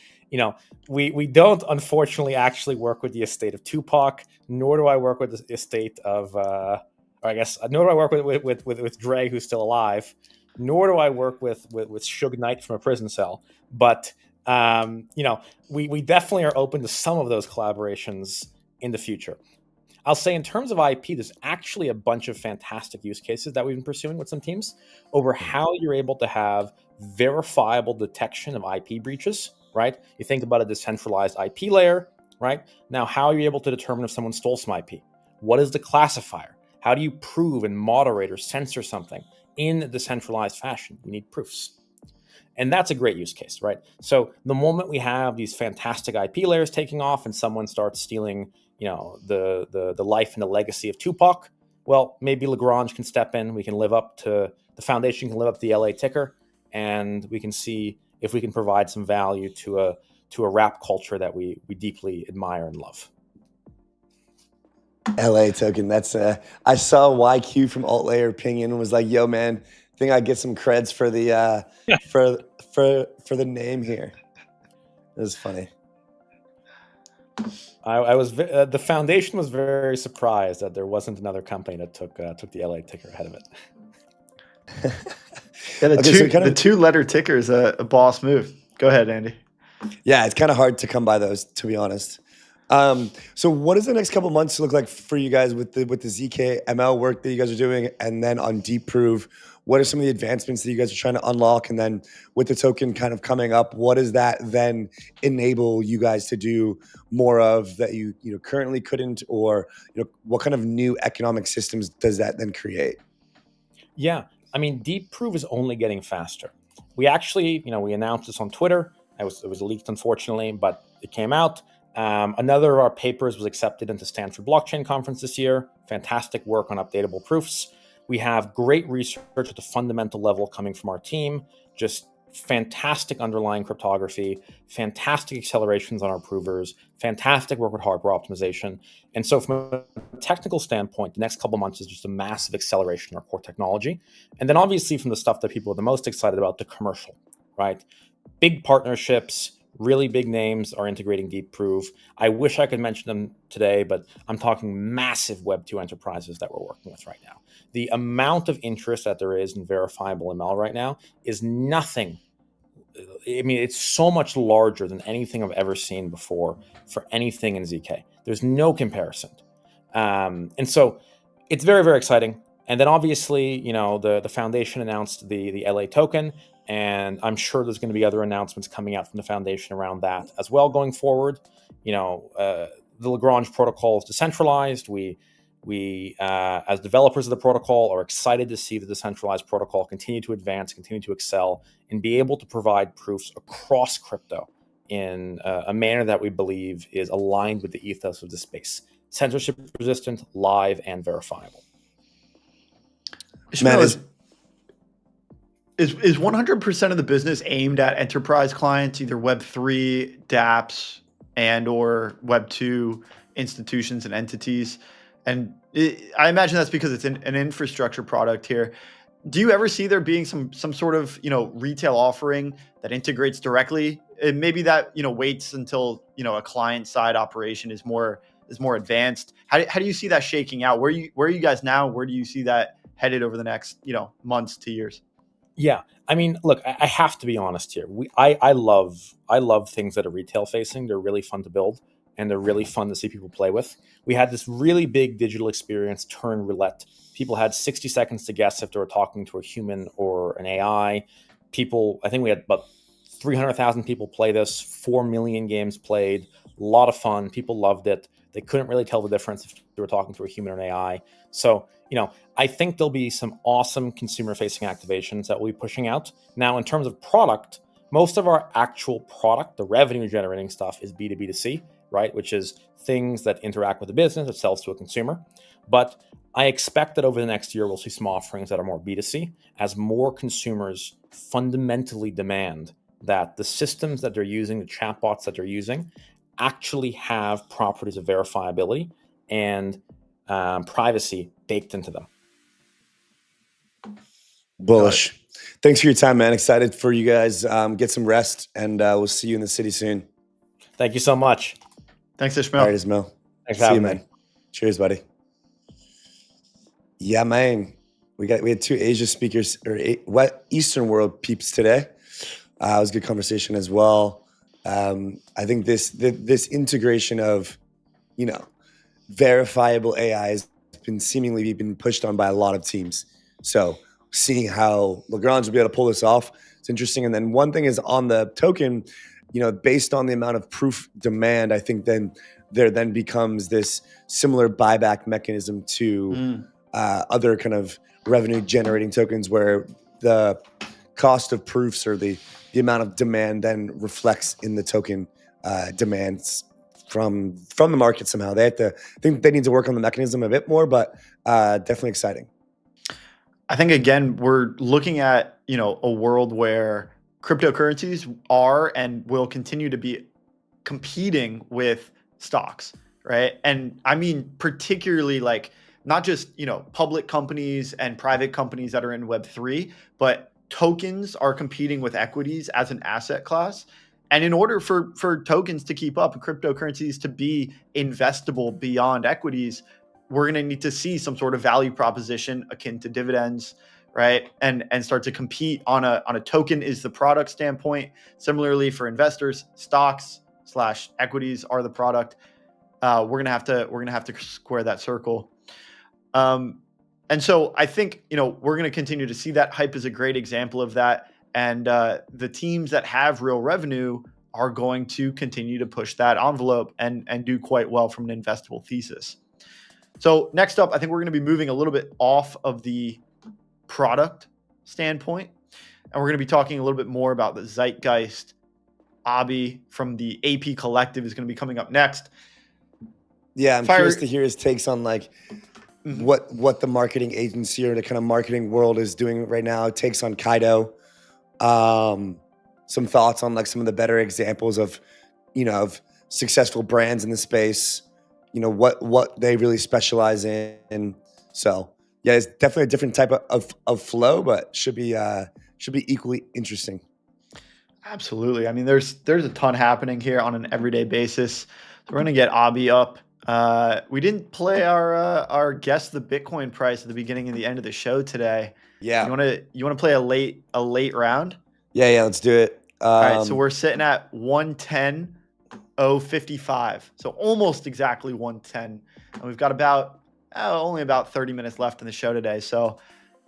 [SPEAKER 4] we don't unfortunately actually work with the estate of Tupac, nor do I work with the estate of, nor do I work with Dre, who's still alive, nor do I work with Suge Knight from a prison cell. But, we definitely are open to some of those collaborations in the future. I'll say in terms of IP, there's actually a bunch of fantastic use cases that we've been pursuing with some teams over how you're able to have verifiable detection of IP breaches, right? You think about a decentralized IP layer, right? Now, how are you able to determine if someone stole some IP? What is the classifier? How do you prove and moderate or censor something in a decentralized fashion? You need proofs. And that's a great use case, right? So the moment we have these fantastic IP layers taking off and someone starts stealing the life and the legacy of Tupac, well, maybe Lagrange can step in. We can live up to the foundation, can live up to the LA ticker, and we can see if we can provide some value to a rap culture that we deeply admire and love.
[SPEAKER 1] LA token. That's I saw YQ from Altlayer ping in and was like, "Yo, man, I think I get some creds for the for the name here." It was funny.
[SPEAKER 4] I was the foundation was very surprised that there wasn't another company that took the LA ticker ahead of it.
[SPEAKER 2] Yeah, the two-letter ticker is a boss move. Go ahead, Andy.
[SPEAKER 1] Yeah, it's kind of hard to come by those, to be honest. So what does the next couple months look like for you guys with the ZK/ML work that you guys are doing? And then on Deep Proof, what are some of the advancements that you guys are trying to unlock? And then with the token kind of coming up, what does that then enable you guys to do more of that you currently couldn't? Or what kind of new economic systems does that then create?
[SPEAKER 4] Yeah, I mean, Deep Proof is only getting faster. We actually, we announced this on Twitter. It was leaked, unfortunately, but it came out. Another of our papers was accepted into Stanford Blockchain Conference this year. Fantastic work on updatable proofs. We have great research at the fundamental level coming from our team. Just fantastic underlying cryptography, fantastic accelerations on our provers, fantastic work with hardware optimization. And so from a technical standpoint, the next couple of months is just a massive acceleration in our core technology. And then obviously from the stuff that people are the most excited about, the commercial, right? Big partnerships, really big names are integrating Deep Proof. I wish I could mention them today, but I'm talking massive Web 2 enterprises that we're working with right now. The amount of interest that there is in verifiable ML right now is nothing. I mean, it's so much larger than anything I've ever seen before for anything in ZK. There's no comparison. And so it's very, very exciting. And then obviously, the foundation announced the LA token, and I'm sure there's going to be other announcements coming out from the foundation around that as well going forward. The Lagrange protocol is decentralized. We We, as developers of the protocol, are excited to see the decentralized protocol continue to advance, continue to excel, and be able to provide proofs across crypto in a manner that we believe is aligned with the ethos of the space: censorship resistant, live, and verifiable.
[SPEAKER 2] Man, is 100% of the business aimed at enterprise clients, either Web3, dApps, and or Web2 institutions and entities? And I imagine that's because it's an infrastructure product here. Do you ever see there being some sort of, retail offering that integrates directly? And maybe that, waits until, a client side operation is more advanced. How do you see that shaking out? Where are you guys now? Where do you see that headed over the next, months to years?
[SPEAKER 4] Yeah. I mean, look, I have to be honest here. I love things that are retail facing. They're really fun to build, and they're really fun to see people play with. We had this really big digital experience, turn roulette. People had 60 seconds to guess if they were talking to a human or an AI. I think we had about 300,000 people play this, 4 million games played, a lot of fun. People loved it. They couldn't really tell the difference if they were talking to a human or an AI. So, I think there'll be some awesome consumer-facing activations that we'll be pushing out. Now, in terms of product, most of our actual product, the revenue-generating stuff, is B2B2C, right? Which is things that interact with the business, it sells to a consumer. But I expect that over the next year, we'll see some offerings that are more B2C as more consumers fundamentally demand that the systems that they're using, the chatbots that they're using, actually have properties of verifiability and privacy baked into them.
[SPEAKER 1] Bullish. Thanks for your time, man. Excited for you guys. Get some rest, and we'll see you in the city soon.
[SPEAKER 4] Thank you so much.
[SPEAKER 2] Thanks, Ismail.
[SPEAKER 1] All right, Ismail.
[SPEAKER 4] Thanks for having me,
[SPEAKER 1] man. Cheers, buddy. Yeah, man. We had two Asia speakers, or Eastern world peeps today. It was a good conversation as well. I think this integration of, verifiable AI has seemingly been pushed on by a lot of teams. So seeing how Lagrange will be able to pull this off, it's interesting. And then one thing is on the token, based on the amount of proof demand, I think then there becomes this similar buyback mechanism to other kind of revenue generating tokens where the cost of proofs or the amount of demand then reflects in the token demands from the market somehow. I think they need to work on the mechanism a bit more, but definitely exciting.
[SPEAKER 2] I think, again, we're looking at, a world where cryptocurrencies are and will continue to be competing with stocks, right? And I mean, particularly like not just, public companies and private companies that are in Web3, but tokens are competing with equities as an asset class. And in order for tokens to keep up and cryptocurrencies to be investable beyond equities, we're going to need to see some sort of value proposition akin to dividends, right? And start to compete on a token is the product standpoint. Similarly for investors, stocks / equities are the product. We're gonna have to square that circle. And so I think, we're going to continue to see that. Hype is a great example of that. And the teams that have real revenue are going to continue to push that envelope and do quite well from an investable thesis. So next up, I think we're going to be moving a little bit off of the product standpoint, and we're going to be talking a little bit more about the zeitgeist. 𝘬𝘳𝘴 from the AP Collective is going to be coming up next.
[SPEAKER 1] Yeah, I'm curious to hear his takes on what the marketing agency or the kind of marketing world is doing right now. Takes on Kaido. Some thoughts on some of the better examples of successful brands in the space. What they really specialize in. So yeah, it's definitely a different type of flow, but should be equally interesting.
[SPEAKER 2] Absolutely. I mean, there's a ton happening here on an everyday basis. So we're gonna get 𝘬𝘳𝘴 up. We didn't play our guess the Bitcoin price at the beginning and the end of the show today.
[SPEAKER 1] Yeah.
[SPEAKER 2] You wanna play a late round?
[SPEAKER 1] Yeah, let's do it.
[SPEAKER 2] All right, so we're sitting at 110.055. So almost exactly 110. And we've got only about 30 minutes left in the show today. So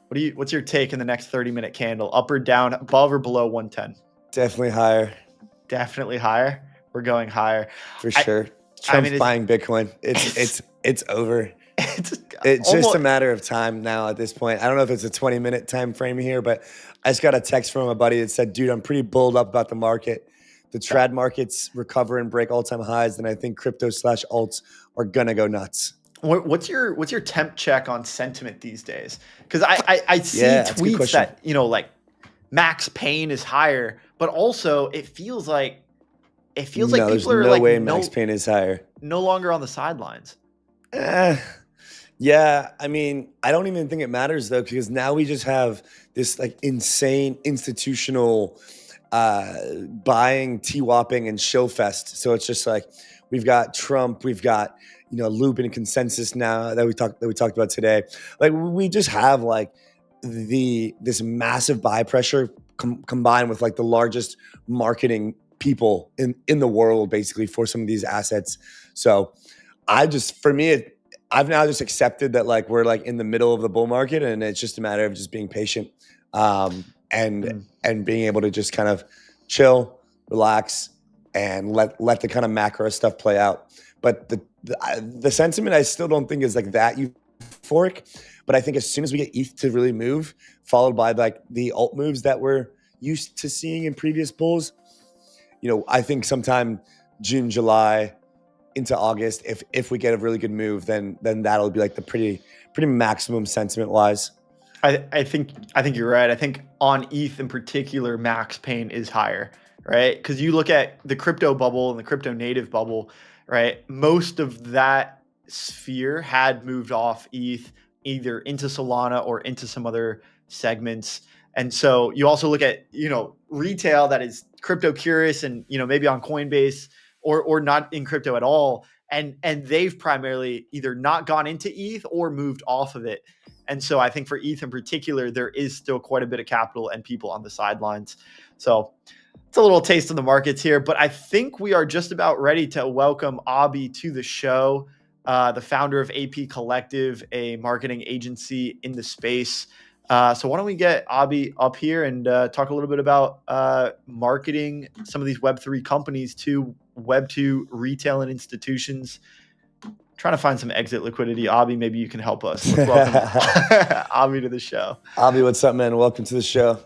[SPEAKER 2] what's your take in the next 30-minute candle? Up or down, above or below 110?
[SPEAKER 1] Definitely higher.
[SPEAKER 2] Definitely higher. We're going higher.
[SPEAKER 1] For sure. Trump's buying Bitcoin. It's over. It's just
[SPEAKER 2] almost
[SPEAKER 1] a matter of time now at this point. I don't know if it's a 20-minute time frame here, but I just got a text from a buddy that said, dude, I'm pretty bulled up about the market. The trad markets recover and break all-time highs, then I think crypto/alts are going to go nuts.
[SPEAKER 2] What's your temp check on sentiment these days? Because I see
[SPEAKER 1] Yeah, that's a good
[SPEAKER 2] tweets
[SPEAKER 1] question.
[SPEAKER 2] that, like max pain is higher, but also it feels like
[SPEAKER 1] No,
[SPEAKER 2] people
[SPEAKER 1] there's
[SPEAKER 2] are
[SPEAKER 1] no
[SPEAKER 2] like
[SPEAKER 1] way max pain is higher.
[SPEAKER 2] no longer on the sidelines.
[SPEAKER 1] Yeah, I mean, I don't even think it matters though, because now we just have this like insane institutional buying, T-whopping, and show fest. So it's just like we've got Trump, we've got loop and consensus now that we talked about today. Like we just have like this massive buy pressure combined with like the largest marketing people in the world basically for some of these assets. So I've now just accepted that like we're like in the middle of the bull market, and it's just a matter of just being patient and being able to just kind of chill, relax, and let the kind of macro stuff play out. But the sentiment I still don't think is like that euphoric. But I think as soon as we get ETH to really move, followed by like the alt moves that we're used to seeing in previous bulls, I think sometime June, July into August, if we get a really good move, then that'll be like the pretty maximum sentiment wise.
[SPEAKER 2] I think you're right. I think on ETH in particular, max pain is higher, right? Because you look at the crypto bubble and the crypto native bubble, right? Most of that sphere had moved off ETH either into Solana or into some other segments. And so you also look at, retail that is crypto curious and, maybe on Coinbase or not in crypto at all. And they've primarily either not gone into ETH or moved off of it. And so I think for ETH in particular, there is still quite a bit of capital and people on the sidelines. So it's a little taste of the markets here, but I think we are just about ready to welcome 𝘬𝘵 to the show, the founder of AP Collective, a marketing agency in the space. So why don't we get 𝘬𝘵 up here and talk a little bit about marketing some of these Web3 companies to Web2 retail and institutions. Trying to find some exit liquidity. 𝘬𝘵, maybe you can help us. Welcome 𝘬𝘵 to the show.
[SPEAKER 1] 𝘬𝘵, what's up, man? Welcome to the show.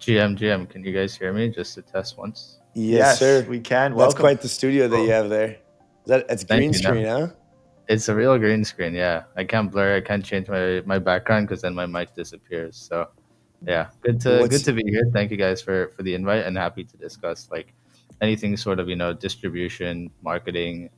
[SPEAKER 5] GM, can you guys hear me? Just to test once.
[SPEAKER 1] Yes, sir.
[SPEAKER 2] We can.
[SPEAKER 1] That's
[SPEAKER 2] Welcome.
[SPEAKER 1] quite the studio that you have there. It's green screen, huh?
[SPEAKER 5] It's a real green screen, yeah. I can't blur. I can't change my background because then my mic disappears. So, yeah, good to be here. Thank you guys for the invite, and happy to discuss like anything sort of distribution, marketing,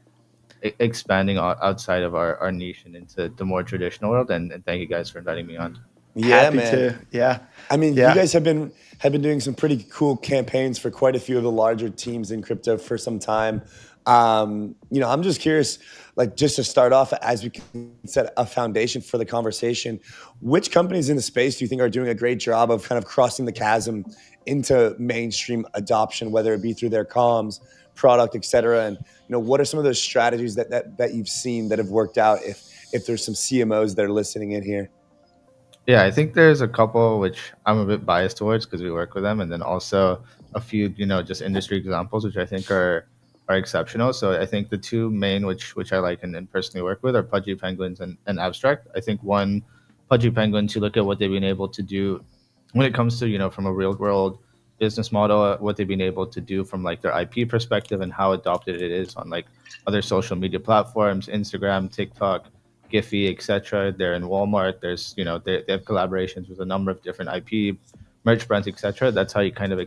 [SPEAKER 5] expanding outside of our niche and into the more traditional world. And thank you guys for inviting me on.
[SPEAKER 1] Yeah,
[SPEAKER 2] Happy
[SPEAKER 1] man.
[SPEAKER 2] to. Yeah.
[SPEAKER 1] I mean, you guys have been doing some pretty cool campaigns for quite a few of the larger teams in crypto for some time. I'm just curious, like just to start off, as we can set a foundation for the conversation, which companies in the space do you think are doing a great job of kind of crossing the chasm into mainstream adoption, whether it be through their comms, product, et cetera? And, what are some of those strategies that you've seen that have worked out if there's some CMOs that are listening in here?
[SPEAKER 5] Yeah, I think there's a couple which I'm a bit biased towards because we work with them, and then also a few, just industry examples which I think are exceptional. So I think the two main which I like and personally work with are Pudgy Penguins and Abstract. I think one, Pudgy Penguins, you look at what they've been able to do when it comes to, from a real world business model, what they've been able to do from like their IP perspective and how adopted it is on like other social media platforms, Instagram, TikTok, Giphy, etc. They're in Walmart. There's, they have collaborations with a number of different IP merch brands, etc. That's how you kind of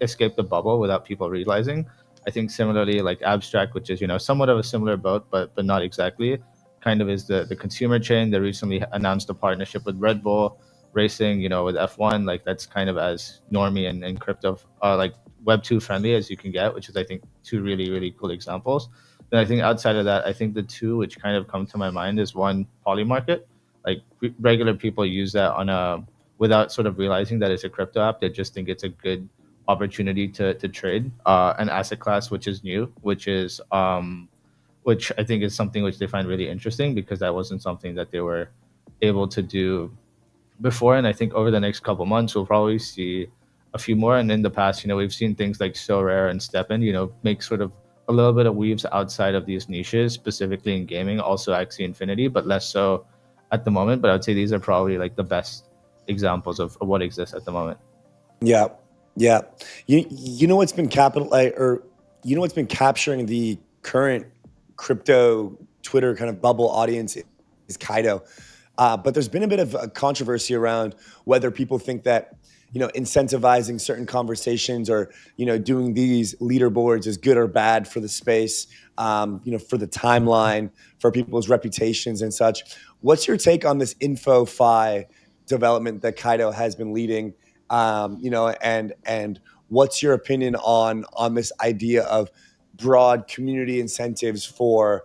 [SPEAKER 5] escape the bubble without people realizing. I think similarly, like Abstract, which is, somewhat of a similar boat, but not exactly, kind of is the consumer chain. They recently announced a partnership with Red Bull Racing, with F1. Like that's kind of as normie and crypto, like Web2 friendly as you can get, which is, I think, two really, really cool examples. Then I think outside of that, I think the two which kind of come to my mind is one, Polymarket. Like regular people use that without sort of realizing that it's a crypto app. They just think it's a good opportunity to trade an asset class which is new, which I think is something which they find really interesting because that wasn't something that they were able to do before. And I think over the next couple months we'll probably see a few more. And in the past, we've seen things like SoRare and Steppen, make sort of a little bit of weaves outside of these niches, specifically in gaming, also Axie Infinity, but less so at the moment. But I would say these are probably like the best examples of what exists at the moment.
[SPEAKER 1] Yeah, yeah. You know what's been you know what's been capturing the current crypto Twitter kind of bubble audience is 𝘗𝘳. But there's been a bit of a controversy around whether people think that, you know, incentivizing certain conversations or, you know, doing these leaderboards is good or bad for the space, you know, for the timeline, for people's reputations and such. What's your take on this InfoFi development that 𝘗𝘳 has been leading? You know, and what's your opinion on this idea of broad community incentives for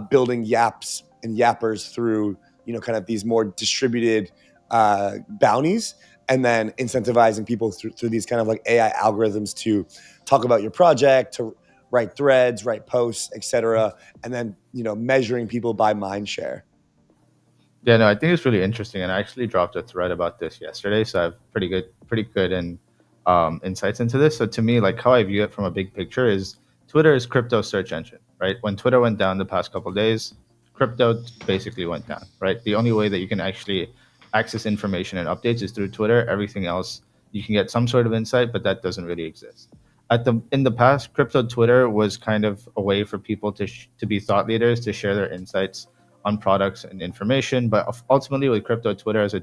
[SPEAKER 1] building yaps and yappers through, you know, kind of these more distributed bounties, and then incentivizing people through these kind of like AI algorithms to talk about your project, to write threads, write posts, etc., and then, you know, measuring people by mind share?
[SPEAKER 5] Yeah, no, I think it's really interesting, and I actually dropped a thread about this yesterday, so I have pretty good and insights into this. So to me, like how I view it from a big picture is Twitter is crypto search engine, right? When Twitter went down the past couple of days, crypto basically went down, right? The only way that you can actually access information and updates is through Twitter. Everything else, you can get some sort of insight, but that doesn't really exist. In the past, crypto Twitter was kind of a way for people to be thought leaders, to share their insights on products and information. But ultimately, with crypto Twitter as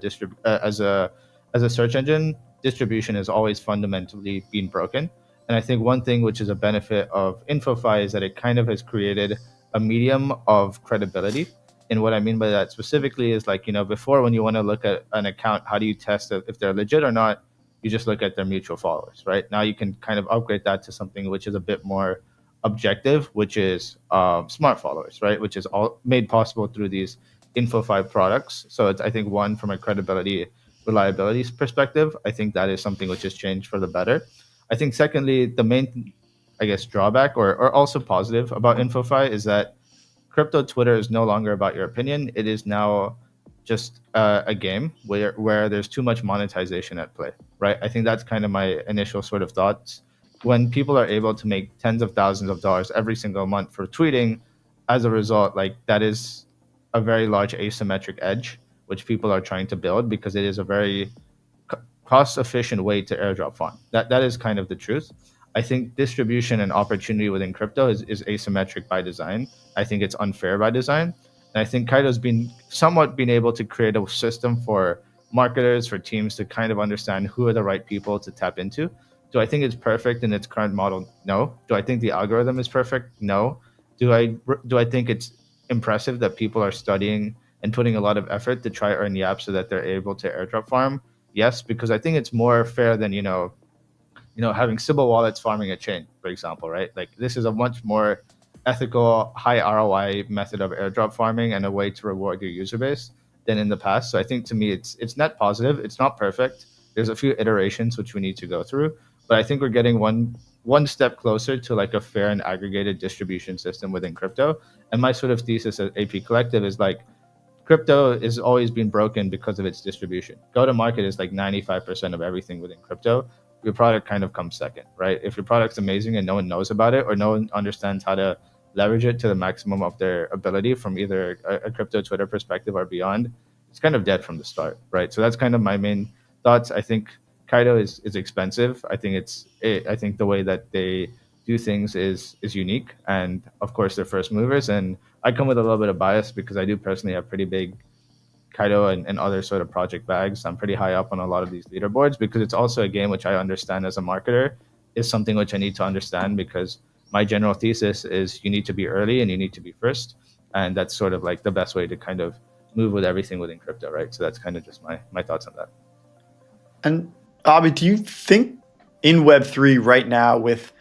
[SPEAKER 5] a search engine, distribution has always fundamentally been broken. And I think one thing which is a benefit of InfoFi is that it kind of has created a medium of credibility. And what I mean by that specifically is, like, you know, before, when you want to look at an account, how do you test if they're legit or not? You just look at their mutual followers, right? Now you can kind of upgrade that to something which is a bit more objective, which is smart followers, right? Which is all made possible through these InfoFi products. So it's, I think, one, from a credibility, reliability perspective, I think that is something which has changed for the better. I think secondly, the main, I guess, drawback or also positive about InfoFi is that crypto Twitter is no longer about your opinion. It is now just a game where there's too much monetization at play, right? I think that's kind of my initial sort of thoughts. When people are able to make tens of thousands of dollars every single month for tweeting, as a result, like, that is a very large asymmetric edge, which people are trying to build because it is a very cost-efficient way to airdrop farm. That is kind of the truth. I think distribution and opportunity within crypto is asymmetric by design. I think it's unfair by design. And I think 𝘗𝘳's been able to create a system for marketers, for teams to kind of understand who are the right people to tap into. Do I think it's perfect in its current model? No. Do I think the algorithm is perfect? No. Do I think it's impressive that people are studying and putting a lot of effort to try earn yaps so that they're able to airdrop farm? Yes, because I think it's more fair than, having Sybil wallets farming a chain, for example, right? Like, this is a much more ethical, high ROI method of airdrop farming and a way to reward your user base than in the past. So I think, to me, it's net positive. It's not perfect. There's a few iterations which we need to go through, but I think we're getting one step closer to like a fair and aggregated distribution system within crypto. And my sort of thesis at AP Collective is, like, crypto has always been broken because of its distribution. Go to market is like 95% of everything within crypto. Your product kind of comes second, right? If your product's amazing and no one knows about it, or no one understands how to leverage it to the maximum of their ability from either a crypto Twitter perspective or beyond, it's kind of dead from the start, right? So that's kind of my main thoughts. I think 𝘗𝘳 is expensive. I think the way that they do things is unique, and of course they're first movers. And I come with a little bit of bias because I do personally have pretty big 𝘗𝘳 and other sort of project bags. I'm pretty high up on a lot of these leaderboards because it's also a game which I understand as a marketer is something which I need to understand, because my general thesis is you need to be early and you need to be first. And that's sort of like the best way to kind of move with everything within crypto, right? So that's kind of just my thoughts on that.
[SPEAKER 2] And Abhi, do you think in Web3 right now, with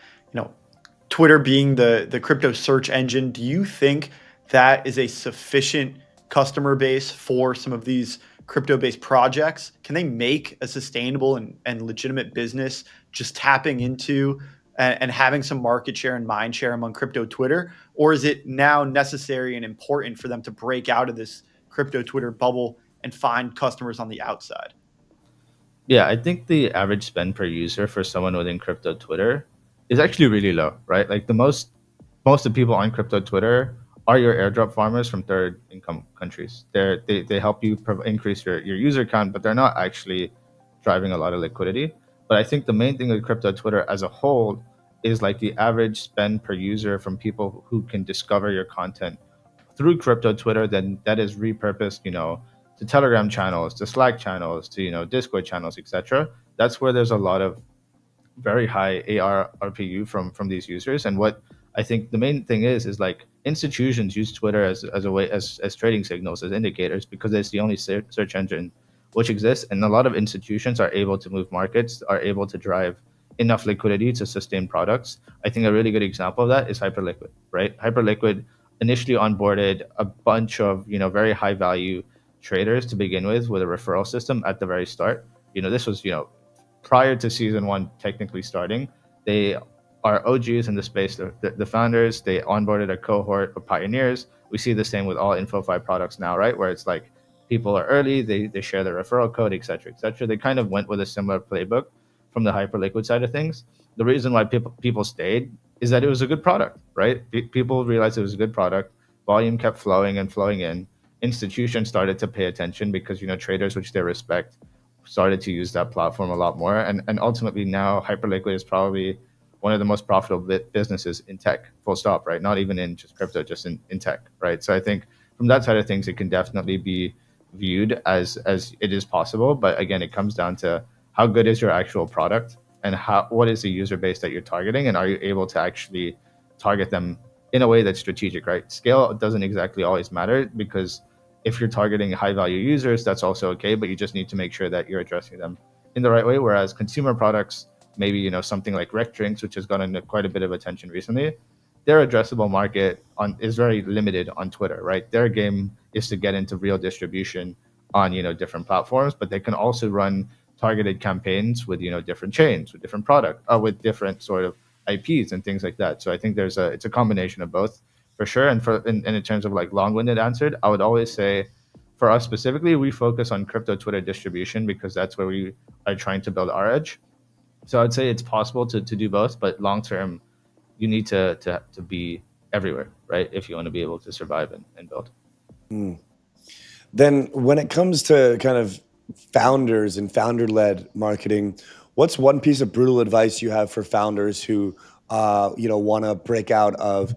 [SPEAKER 2] Twitter being the crypto search engine, do you think that is a sufficient customer base for some of these crypto-based projects? Can they make a sustainable and legitimate business just tapping into and having some market share and mind share among crypto Twitter? Or is it now necessary and important for them to break out of this crypto Twitter bubble and find customers on the outside?
[SPEAKER 5] Yeah, I think the average spend per user for someone within crypto Twitter is actually really low, right? Like, the most most of the people on crypto Twitter are your airdrop farmers from third income countries. They help you increase your user count, but they're not actually driving a lot of liquidity. But I think the main thing with crypto Twitter as a whole is like the average spend per user from people who can discover your content through crypto Twitter, then that is repurposed, to Telegram channels, to Slack channels, to Discord channels, etc. That's where there's a lot of very high ARPU from these users. And what I think the main thing is like institutions use Twitter as a way as trading signals, as indicators, because it's the only search engine which exists, and a lot of institutions are able to move markets, are able to drive enough liquidity to sustain products. I think a really good example of that is Hyperliquid, right? Hyperliquid initially onboarded a bunch of very high value traders to begin with a referral system at the very start. This was prior to season 1 technically starting. They are OGs in the space. The founders, they onboarded a cohort of pioneers. We see the same with all InfoFi products now, right? Where it's like people are early, they share their referral code, etc., etc. They kind of went with a similar playbook from the Hyperliquid side of things. The reason why people stayed is that it was a good product, right? People realized it was a good product. Volume kept flowing and flowing in. Institutions started to pay attention because traders, which they respect, started to use that platform a lot more. And ultimately now Hyperliquid is probably one of the most profitable businesses in tech, full stop, right? Not even in just crypto, just in tech, right? So I think from that side of things, it can definitely be viewed as it is possible. But again, it comes down to how good is your actual product and what is the user base that you're targeting, and are you able to actually target them in a way that's strategic, right? Scale doesn't exactly always matter, because if you're targeting high value users, that's also okay, but you just need to make sure that you're addressing them in the right way. Whereas consumer products, maybe something like Rec Drinks, which has gotten quite a bit of attention recently, their addressable market is very limited on Twitter, right? Their game is to get into real distribution on different platforms, but they can also run targeted campaigns with different chains, with different with different sort of IPs and things like that. So I think it's a combination of both, for sure. And in terms of like long-winded answered, I would always say, for us specifically, we focus on crypto Twitter distribution because that's where we are trying to build our edge. So I'd say it's possible to do both, but long term, you need to be everywhere, right? If you want to be able to survive and build.
[SPEAKER 1] Then when it comes to kind of founders and founder-led marketing, what's one piece of brutal advice you have for founders who want to break out of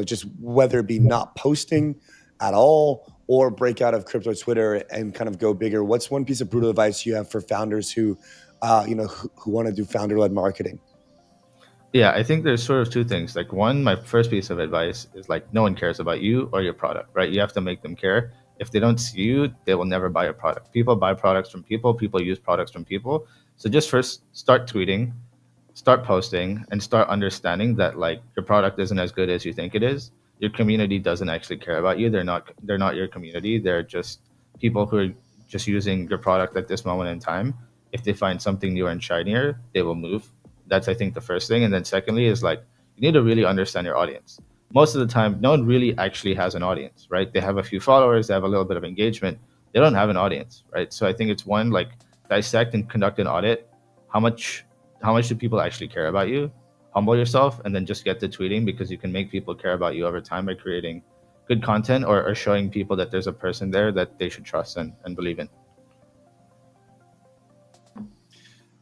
[SPEAKER 1] just whether it be not posting at all or break out of crypto Twitter and kind of go bigger? What's one piece of brutal advice you have for founders who want to do founder-led marketing?
[SPEAKER 5] Yeah, I think there's sort of two things. Like one, my first piece of advice is like, no one cares about you or your product, right? You have to make them care. If they don't see you, they will never buy a product. People buy products from people. People use products from people. So just first start tweeting, start posting, and start understanding that like your product isn't as good as you think it is. Your community doesn't actually care about you. They're not your community. They're just people who are just using your product at this moment in time. If they find something newer and shinier, they will move. That's, I think, the first thing. And then secondly is like, you need to really understand your audience. Most of the time, no one really actually has an audience, right? They have a few followers, they have a little bit of engagement. They don't have an audience, right? So I think it's one, like dissect and conduct an audit. How much do people actually care about you? Humble yourself and then just get to tweeting, because you can make people care about you over time by creating good content or showing people that there's a person there that they should trust and believe in.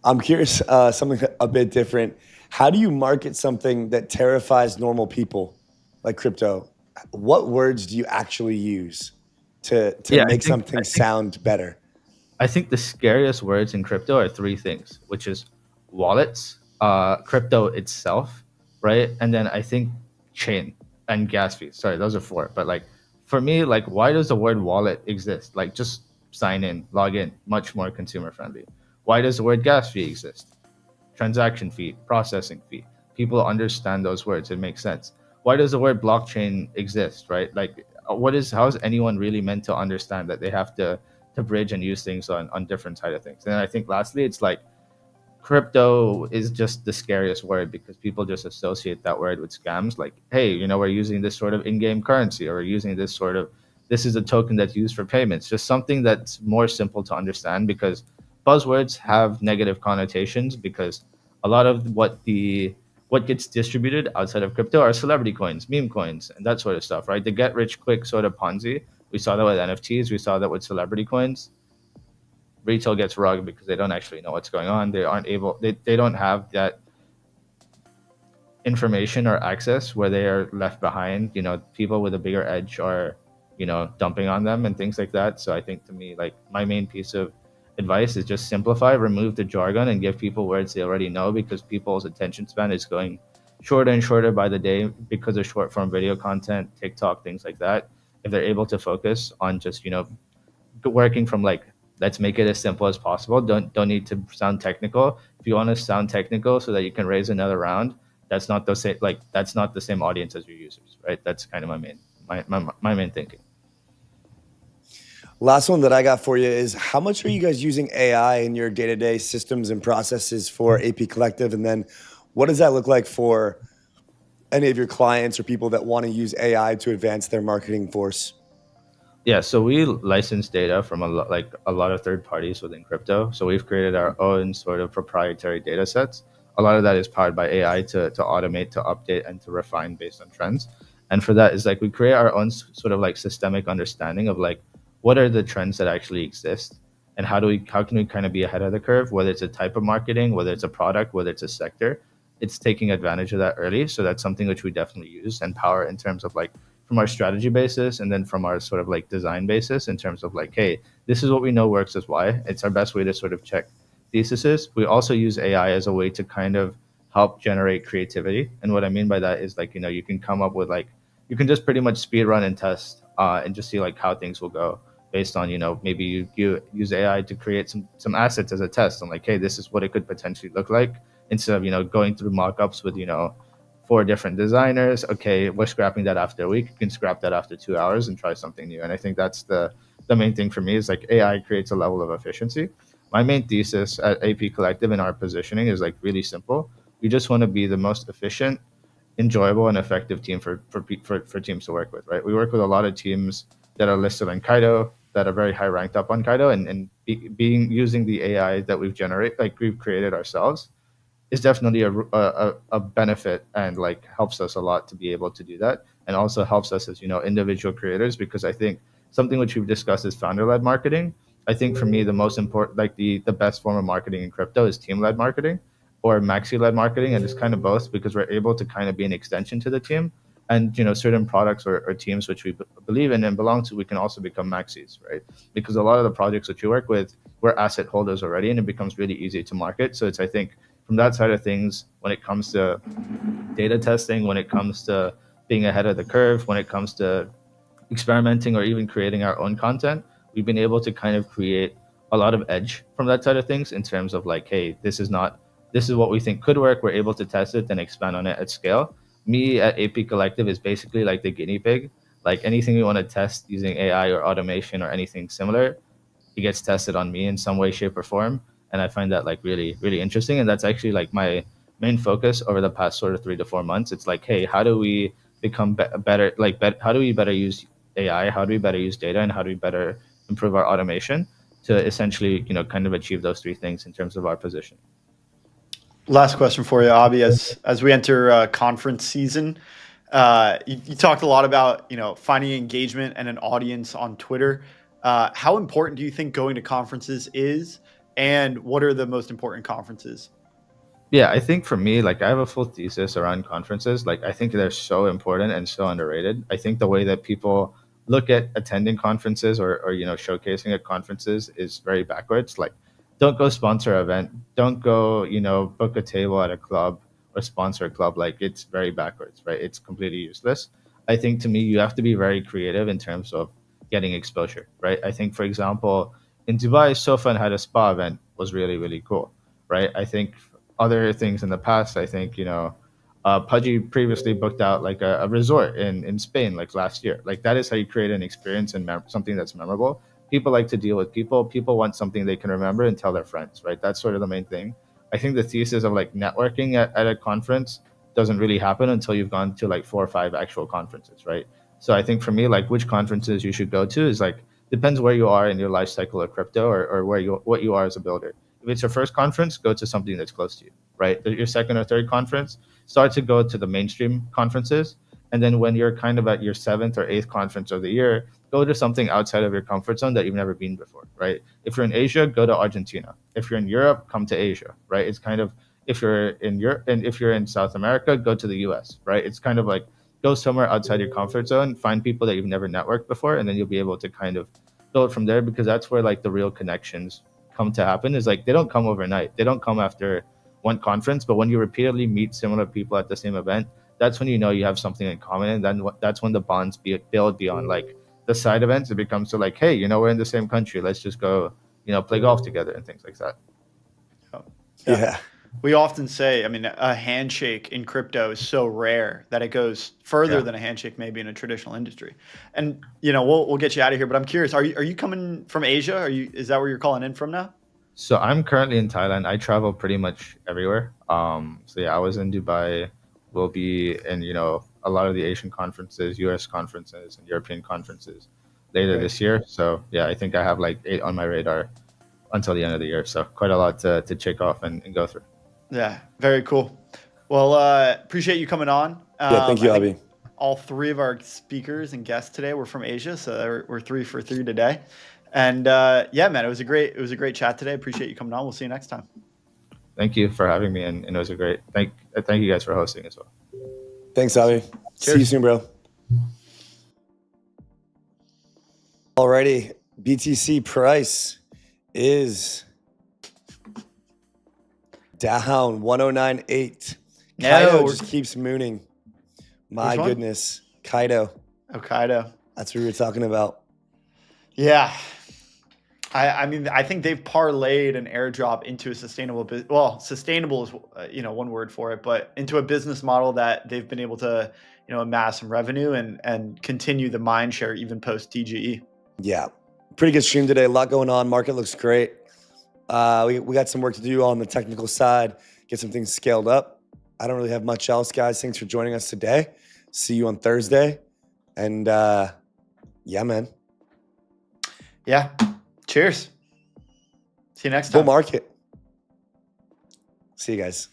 [SPEAKER 1] I'm curious, something a bit different. How do you market something that terrifies normal people like crypto? What words do you actually use to make something sound better?
[SPEAKER 5] I think the scariest words in crypto are three things, which is wallets, crypto itself, right? And then I think chain and gas fees. Sorry, those are four. But like for me, like why does the word wallet exist? Like just sign in, log in, much more consumer friendly. Why does the word gas fee exist? Transaction fee, processing fee. People understand those words. It makes sense. Why does the word blockchain exist, right? Like how is anyone really meant to understand that they have to bridge and use things on different side of things? And then I think lastly, it's like crypto is just the scariest word because people just associate that word with scams. Like, hey, we're using this sort of in-game currency, or we're using this is a token that's used for payments. Just something that's more simple to understand, because buzzwords have negative connotations, because a lot of what the what gets distributed outside of crypto are celebrity coins, meme coins, and that sort of stuff, right? The get rich quick sort of Ponzi. We saw that with NFTs. We saw that with celebrity coins. Retail gets rugged because they don't actually know what's going on. They aren't able, they don't have that information or access where they are left behind. You know, people with a bigger edge are, you know, dumping on them and things like that. So I think, to me, like, my main piece of advice is just simplify, remove the jargon, and give people words they already know, because people's attention span is going shorter and shorter by the day because of short form video content, TikTok, things like that. If they're able to focus on just, you know, working from like, let's make it as simple as possible. Don't need to sound technical. If you want to sound technical so that you can raise another round, that's not the same. Like, that's not the same audience as your users, right? That's kind of my main thinking.
[SPEAKER 1] Last one that I got for you is, how much are you guys using AI in your day-to-day systems and processes for AP Collective? And then what does that look like for any of your clients or people that want to use AI to advance their marketing force?
[SPEAKER 5] Yeah, so we license data from a lot of third parties within crypto. So we've created our own sort of proprietary data sets. A lot of that is powered by AI to automate, to update, and to refine based on trends. And for that is like, we create our own sort of like systemic understanding of like, what are the trends that actually exist, and how can we kind of be ahead of the curve, whether it's a type of marketing, whether it's a product, whether it's a sector. It's taking advantage of that early. So that's something which we definitely use and power in terms of like, from our strategy basis, and then from our sort of like design basis in terms of like, hey, this is what we know works as why. It's our best way to sort of check theses. We also use AI as a way to kind of help generate creativity. And what I mean by that is like, you know, you can come up with like, you can just pretty much speed run and test and just see like how things will go based on, you know, maybe you use AI to create some assets as a test. And like, hey, this is what it could potentially look like, instead of, you know, going through mock-ups with, you know, 4 different designers. Okay, we're scrapping that after a week. You can scrap that after 2 hours and try something new. And I think that's the main thing for me, is like, AI creates a level of efficiency. My main thesis at AP Collective in our positioning is like really simple. We just want to be the most efficient, enjoyable, and effective team for teams to work with, right? We work with a lot of teams that are listed on 𝘬𝘳, that are very high ranked up on 𝘬𝘳, and using the AI that we've created ourselves is definitely a benefit, and like helps us a lot to be able to do that, and also helps us as, you know, individual creators, because I think something which we've discussed is founder-led marketing. I think for me, the most important, like the best form of marketing in crypto is team-led marketing or maxi-led marketing, and it's kind of both, because we're able to kind of be an extension to the team, and, you know, certain products or teams which we believe in and belong to, we can also become maxis, right? Because a lot of the projects that you work with, we're asset holders already, and it becomes really easy to market. So it's, I think, from that side of things, when it comes to data testing, when it comes to being ahead of the curve, when it comes to experimenting or even creating our own content, we've been able to kind of create a lot of edge from that side of things, in terms of like, hey, this is what we think could work. We're able to test it and expand on it at scale. Me at AP Collective is basically like the guinea pig. Like, anything we want to test using AI or automation or anything similar, it gets tested on me in some way, shape, or form. And I find that like really, really interesting. And that's actually like my main focus over the past sort of 3 to 4 months. It's like, hey, how do we become better? Like, how do we better use AI? How do we better use data? And how do we better improve our automation to essentially, you know, kind of achieve those 3 things in terms of our position?
[SPEAKER 2] Last question for you, Abhi. As we enter conference season, you talked a lot about, you know, finding engagement and an audience on Twitter. How important do you think going to conferences is, and what are the most important conferences?
[SPEAKER 5] Yeah, I think for me, like, I have a full thesis around conferences. Like, I think they're so important and so underrated. I think the way that people look at attending conferences or you know, showcasing at conferences is very backwards. Like, don't go sponsor an event. Don't go, you know, book a table at a club or sponsor a club. Like, it's very backwards, right? It's completely useless. I think, to me, you have to be very creative in terms of getting exposure, right? I think, for example, in Dubai, Sofan had a spa event, was really, really cool, right? I think other things in the past, I think, you know, 𝘱𝘳𝘺 previously booked out like a resort in Spain, like last year. Like, that is how you create an experience and something that's memorable. People like to deal with people. People want something they can remember and tell their friends, right? That's sort of the main thing. I think the thesis of like networking at a conference doesn't really happen until you've gone to like 4 or 5 actual conferences, right? So I think for me, like, which conferences you should go to is like, depends where you are in your life cycle of crypto, or what you are as a builder. If it's your first conference, go to something that's close to you. right? Your second or third conference, start to go to the mainstream conferences. And then when you're kind of at your 7th or 8th conference of the year, go to something outside of your comfort zone that you've never been before, right? If you're in Asia, go to Argentina. If you're in Europe, come to Asia, right? It's kind of, if you're in Europe and if you're in South America, go to the US, right? It's kind of like go somewhere outside your comfort zone, find people that you've never networked before, and then you'll be able to kind of build from there, because that's where like the real connections come to happen. Is like they don't come overnight. They don't come after one conference, but when you repeatedly meet similar people at the same event, that's when you know you have something in common, and then that's when the bonds build beyond like the side events. It becomes to like, hey, you know, we're in the same country. Let's just go, you know, play golf together and things like that.
[SPEAKER 1] Yeah.
[SPEAKER 2] We often say, I mean, a handshake in crypto is so rare that it goes further than a handshake maybe in a traditional industry. And, you know, we'll get you out of here, but I'm curious, are you coming from Asia? Is that where you're calling in from now?
[SPEAKER 5] So I'm currently in Thailand. I travel pretty much everywhere. So yeah, I was in Dubai. We'll be in, you know, a lot of the Asian conferences, US conferences, and European conferences later this year. So yeah, I think I have like 8 on my radar until the end of the year. So quite a lot to check off and go through.
[SPEAKER 2] Yeah, very cool. Well, appreciate you coming on.
[SPEAKER 1] Yeah, thank you, Abhi.
[SPEAKER 2] All 3 of our speakers and guests today were from Asia, so we're 3 for 3 today. And yeah, man, it was a great chat today. Appreciate you coming on. We'll see you next time.
[SPEAKER 5] Thank you for having me, and it was a great thank you guys for hosting as well.
[SPEAKER 1] Thanks, Abhi. See you soon, bro. Alrighty, BTC price is down 1098. Kaido just keeps mooning. My goodness. Kaido.
[SPEAKER 2] Oh, Kaido.
[SPEAKER 1] That's what we were talking about.
[SPEAKER 2] Yeah. I mean, I think they've parlayed an airdrop into a sustainable business. Well, sustainable is, you know, one word for it, but into a business model that they've been able to, you know, amass some revenue and continue the mind share even post TGE.
[SPEAKER 1] Yeah. Pretty good stream today. A lot going on. Market looks great. We got some work to do on the technical side, get some things scaled up. I don't really have much else, guys. Thanks for joining us today. See you on Thursday. And yeah, man.
[SPEAKER 2] Yeah. Cheers. See you next time.
[SPEAKER 1] Bull market. See you guys.